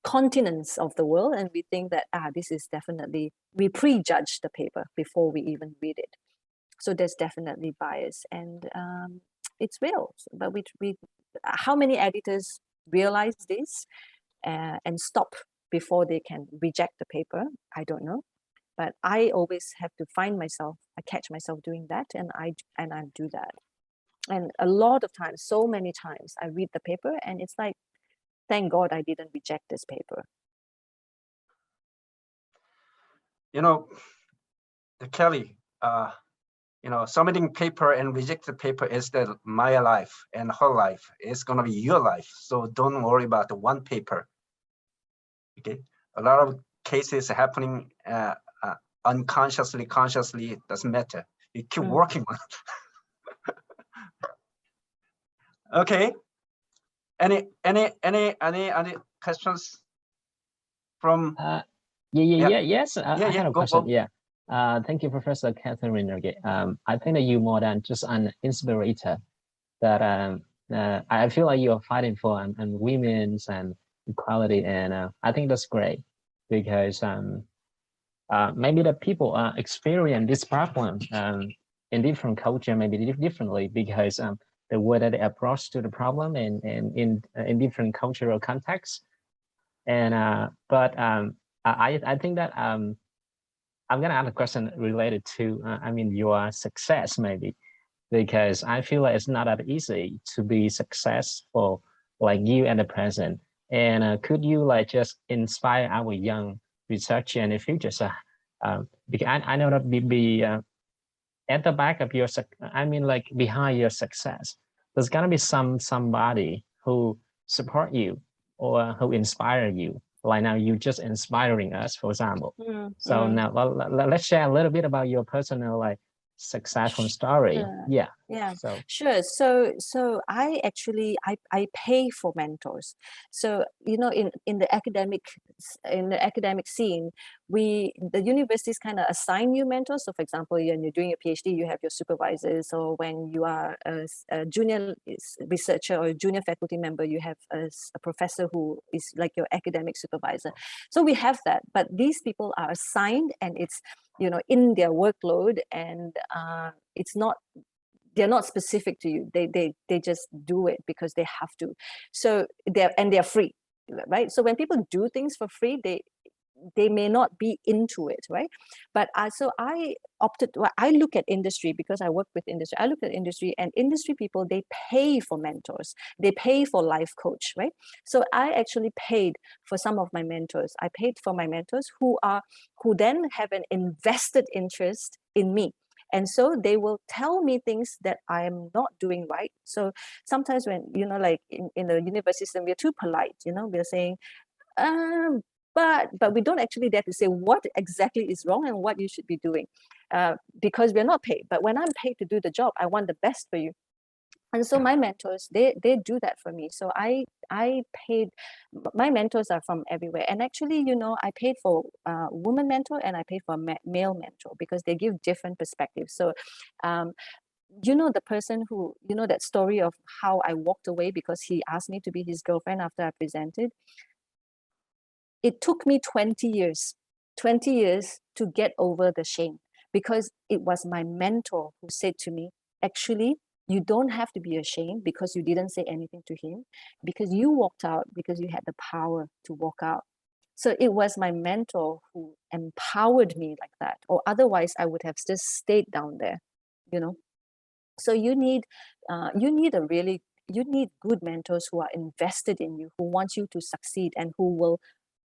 continents of the world and we think that this is definitely, we prejudge the paper before we even read it. So there's definitely bias, and it's real. But we how many editors realize this and stop before they can reject the paper? I don't know, but I always have to I catch myself doing that, and I do that. And a lot of times, so many times, I read the paper and it's like, thank God I didn't reject this paper. You know, Kelly, you know, submitting paper and reject the paper is my life and her life. It's gonna be your life. So don't worry about the one paper. Okay, a lot of cases happening unconsciously, consciously, it doesn't matter. You keep working on it. Okay. Any questions from? Yes, I have a question. Yeah. Thank you, Professor Catheryn. Okay. I think that you more than just an inspirator. That I feel like you are fighting for and women's and equality, and I think that's great, because maybe the people experience this problem in different culture, maybe differently, because the way that they approach to the problem and in different cultural contexts. And but I think that I'm gonna ask a question related to I mean your success, maybe, because I feel like it's not that easy to be successful like you at the present. And could you like just inspire our young researcher in the future? So because I know that be at the back of your, I mean, like behind your success, there's gonna be somebody who support you or who inspire you. Like now, you just inspiring us, for example. So now let's share a little bit about your personal like successful story. Yeah, Yeah, So sure. So I actually I pay for mentors. So you know, in the academic scene, the universities kind of assign you mentors. So for example, when you're doing a PhD, you have your supervisors, or when you are a junior researcher or a junior faculty member, you have a professor who is like your academic supervisor. So we have that, but these people are assigned, and it's, you know, in their workload, and it's not, they're not specific to you. They just do it because they have to. So they're free, right? So when people do things for free, they may not be into it, right? But so I opted, I look at industry because I work with industry. I look at industry, and industry people, they pay for mentors. They pay for life coach, right? So I actually paid for some of my mentors. I paid for my mentors who then have an invested interest in me. And so they will tell me things that I am not doing right. So sometimes when, you know, like in the university system, we're too polite, you know, we're saying, but we don't actually dare to say what exactly is wrong and what you should be doing, because we're not paid. But when I'm paid to do the job, I want the best for you. And so my mentors, they do that for me. So I paid, my mentors are from everywhere. And actually, you know, I paid for a woman mentor and I paid for a male mentor because they give different perspectives. So, you know, the person who, you know, that story of how I walked away because he asked me to be his girlfriend after I presented. It took me 20 years to get over the shame, because it was my mentor who said to me, actually, you don't have to be ashamed because you didn't say anything to him, because you walked out because you had the power to walk out. So it was my mentor who empowered me like that, or otherwise I would have just stayed down there, you know. So you need good mentors who are invested in you, who want you to succeed, and who will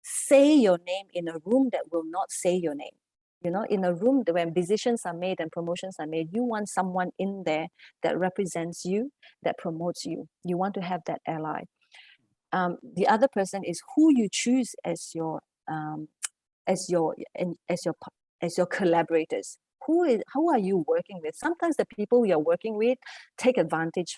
say your name in a room that will not say your name. You know, in a room when decisions are made and promotions are made, you want someone in there that represents you, that promotes you. You want to have that ally. The other person is who you choose as your collaborators. Who are you working with? Sometimes the people you're working with take advantage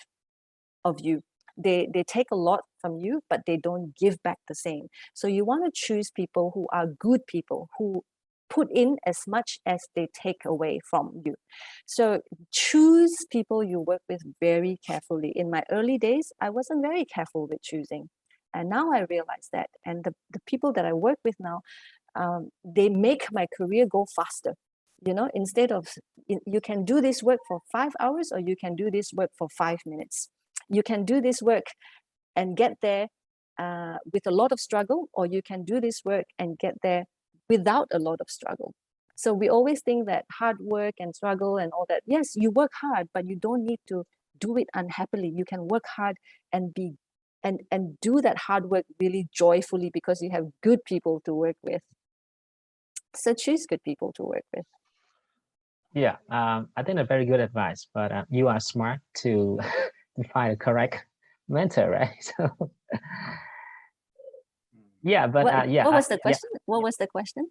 of you. They take a lot from you, but they don't give back the same. So you want to choose people who are good people, who put in as much as they take away from you. So choose people you work with very carefully. In my early days, I wasn't very careful with choosing. And now I realize that. And the people that I work with now, they make my career go faster. You know, instead of, you can do this work for 5 hours, or you can do this work for 5 minutes. You can do this work and get there with a lot of struggle, or you can do this work and get there without a lot of struggle. So we always think that hard work and struggle and all that, yes, you work hard, but you don't need to do it unhappily. You can work hard and do that hard work really joyfully, because you have good people to work with. So choose good people to work with. Yeah, I think that's very good advice, but you are smart to find a correct mentor, right? So yeah, but yeah. What was the question? Yeah. What was the question?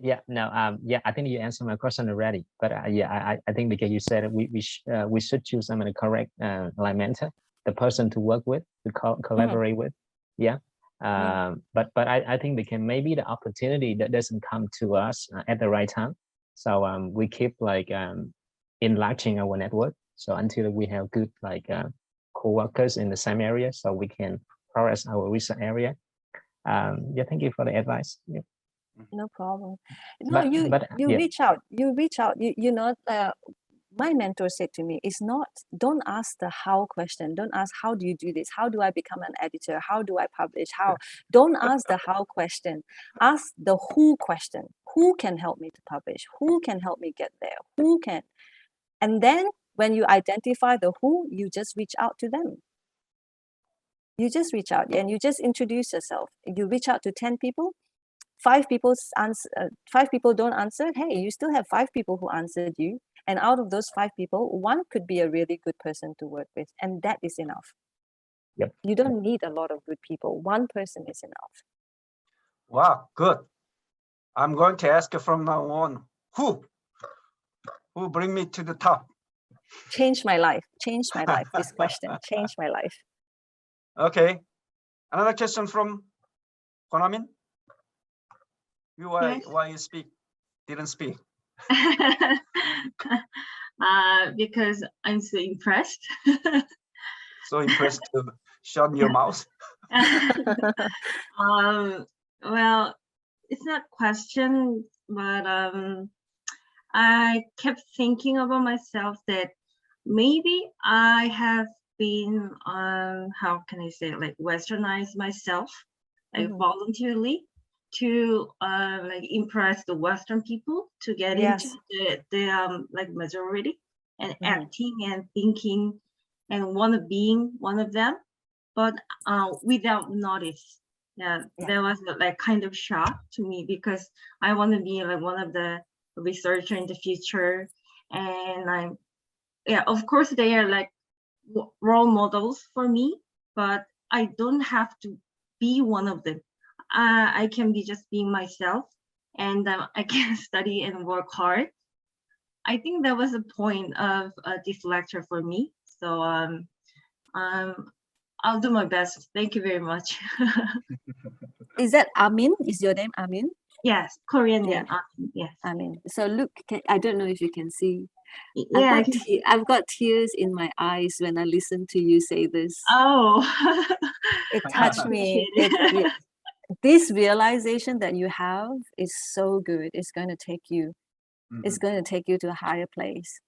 Yeah, no, yeah, I think you answered my question already. But yeah, I think because you said we should choose someone correct, like mentor, the person to work with, to collaborate with. Yeah. But I think maybe the opportunity that doesn't come to us at the right time. So we keep like enlarging our network. So until we have good like co-workers in the same area, so we can progress our research area. Yeah, thank you for the advice. Yeah. No problem. No, you reach out. You know, my mentor said to me, it's not, don't ask the how question. Don't ask, how do you do this? How do I become an editor? How do I publish? How? Don't ask the how question. Ask the who question. Who can help me to publish? Who can help me get there? Who can? And then when you identify the who, you just reach out to them. You just reach out and you just introduce yourself. You reach out to 10 people. 5 people don't answer. Hey, you still have 5 people who answered you. And out of those 5 people, 1 could be a really good person to work with. And that is enough. Yep. You don't need a lot of good people. 1 person is enough. Wow, good. I'm going to ask you from now on, who bring me to the top? Changed my life. Changed my life. This question changed my life. Okay. Another question from Konamin. Why you didn't speak? Because I'm so impressed. So impressed to shut your mouth. Well, it's not question, but I kept thinking about myself that maybe I have been how can I say it, like westernized myself, like voluntarily to like impress the Western people to get into the like majority and acting and thinking and being one of them, but without notice. There was like kind of shock to me because I want to be like one of the researcher in the future, and of course they are like role models for me, but I don't have to be one of them. I can be just being myself, and I can study and work hard. I think that was the point of this lecture for me. So I'll do my best. Thank you very much. Is that Amin? Is your name Amin? Yes, Korean name. Amin, yes. Amin. So look, I don't know if you can see. Yeah, I've got tears in my eyes when I listen to you say this. Oh, it touched me. This realization that you have is so good. It's going to take you. It's going to take you to a higher place.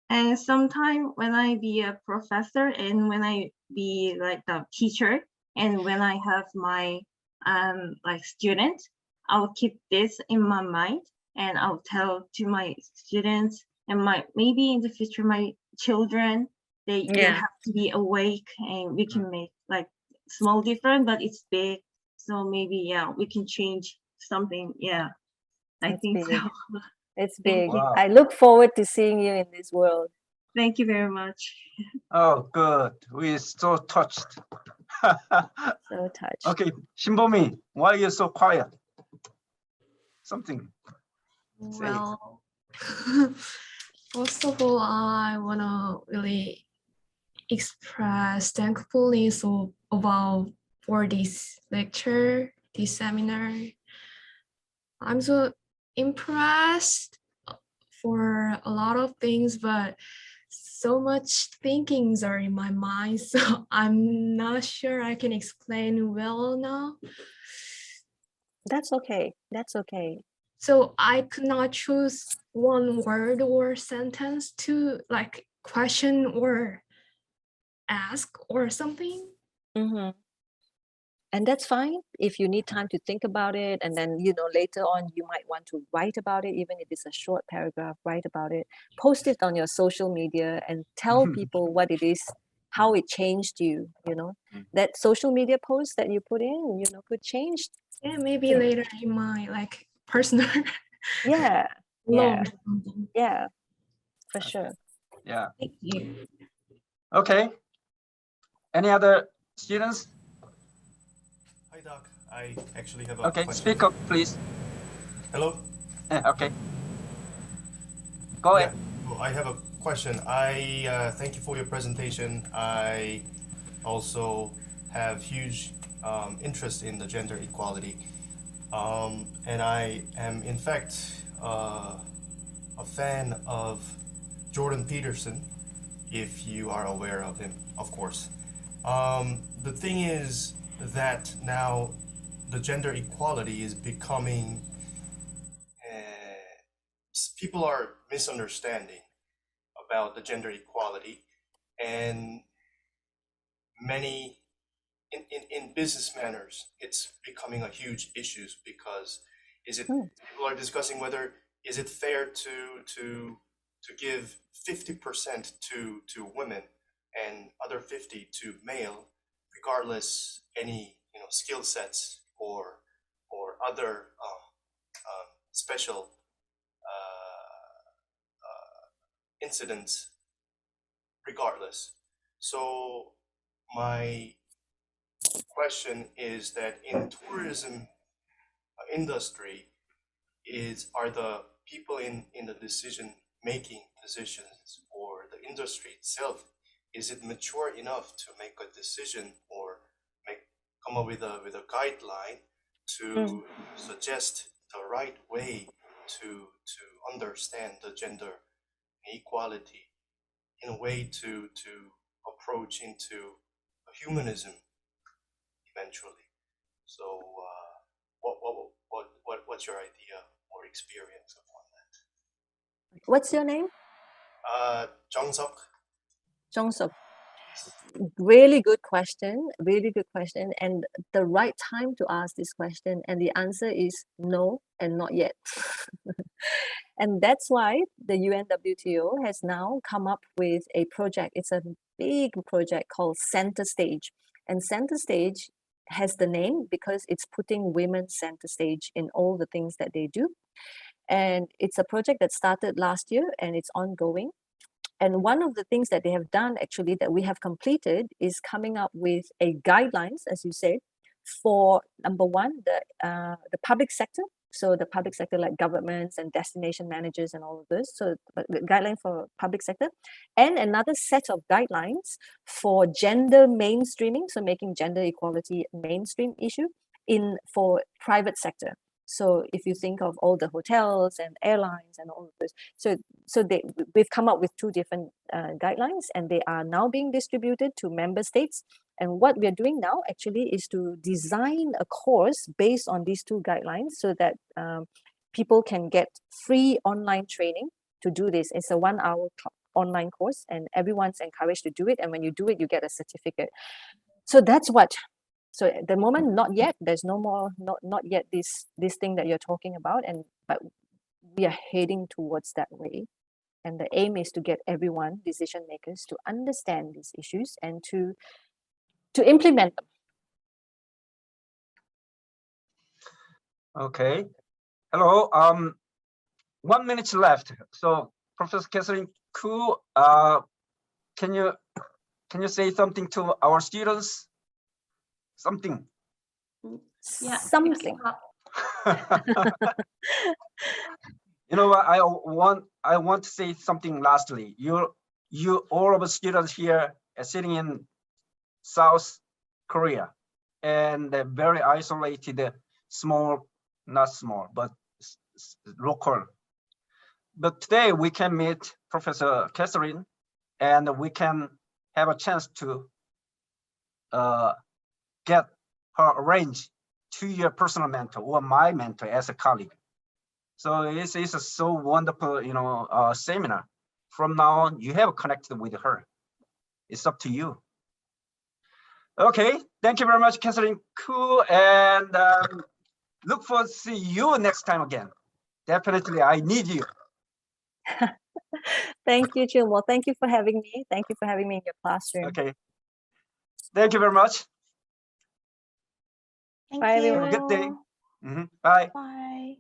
And sometime when I be a professor and when I be like a teacher and when I have my like students, I'll keep this in my mind and I'll tell to my students and maybe in the future my children, they have to be awake and we can make like small difference, but it's big. So maybe we can change something. I think so. It's big. Wow. I look forward to seeing you in this world. Thank you very much. Oh, good. We're so touched. So touched. Okay, Shinbomi, why are you so quiet? Something. Well, first of all, I want to really express thankfulness for this lecture, this seminar. I'm so impressed for a lot of things, but so much thinkings are in my mind, so I'm not sure I can explain well now. That's okay. That's okay. So I could not choose one word or sentence to like question or ask or something. And that's fine if you need time to think about it. And then, later on, you might want to write about it, even if it's a short paragraph, write about it, post it on your social media and tell people what it is, how it changed you, that social media post that you put in, could change. Yeah, maybe later in my like personal. Yeah. For sure. Yeah. Thank you. Okay. Any other students? Hi, Doc. I actually have a question. Speak up, please. Hello? Okay. Go ahead. Well, I have a question. I thank you for your presentation. I also have huge interest in the gender equality. And I am, in fact, a fan of Jordan Peterson, if you are aware of him, of course. The thing is that now the gender equality is becoming, people are misunderstanding about the gender equality, and many in business manners, it's becoming a huge issue because people are discussing whether is it fair to give 50% to women and other 50 to male, regardless any skill sets or other special incidents, regardless. So my question is that in tourism industry, are the people in the decision making positions or the industry itself, is it mature enough to make a decision or come up with a guideline to suggest the right way to understand the gender equality in a way to approach into humanism eventually. So what's your idea or experience upon that? What's your name? Jong-suk. Jong-suk. Really good question, and the right time to ask this question, and the answer is no and not yet. And that's why the UNWTO has now come up with a project. It's a big project called Center Stage, and Center Stage has the name because it's putting women center stage in all the things that they do. And it's a project that started last year and it's ongoing. And one of the things that they have done actually that we have completed is coming up with a guidelines, as you said, for number one, the public sector. So the public sector like governments and destination managers and all of this. So the guideline for public sector, and another set of guidelines for gender mainstreaming. So making gender equality a mainstream issue for private sector. So if you think of all the hotels and airlines and all of this, so we've come up with two different guidelines, and they are now being distributed to member states. And what we're doing now actually is to design a course based on these two guidelines so that people can get free online training to do this. It's a 1-hour online course and everyone's encouraged to do it. And when you do it, you get a certificate. So that's what. So at the moment, not yet. There's no more, not yet this thing that you're talking about. But we are heading towards that way. And the aim is to get everyone, decision makers, to understand these issues and to implement them. Okay. Hello. 1 minute left. So Professor Catheryn Khoo, can you say something to our students? Something. Yeah. Something. You know what? I want to say something lastly. You all of the students here are sitting in South Korea, and they're very isolated, small, not small, but local. But today we can meet Professor Catheryn, and we can have a chance to get her arranged to your personal mentor or my mentor as a colleague. So this is a so wonderful, seminar. From now on, you have connected with her. It's up to you. Okay, thank you very much, Catheryn Khoo, and look forward to see you next time again. Definitely, I need you. Thank you, Jim. Well, thank you for having me. Thank you for having me in your classroom. Okay. Thank you very much. Thank Bye, you. everyone. Have a good day. Bye. Bye.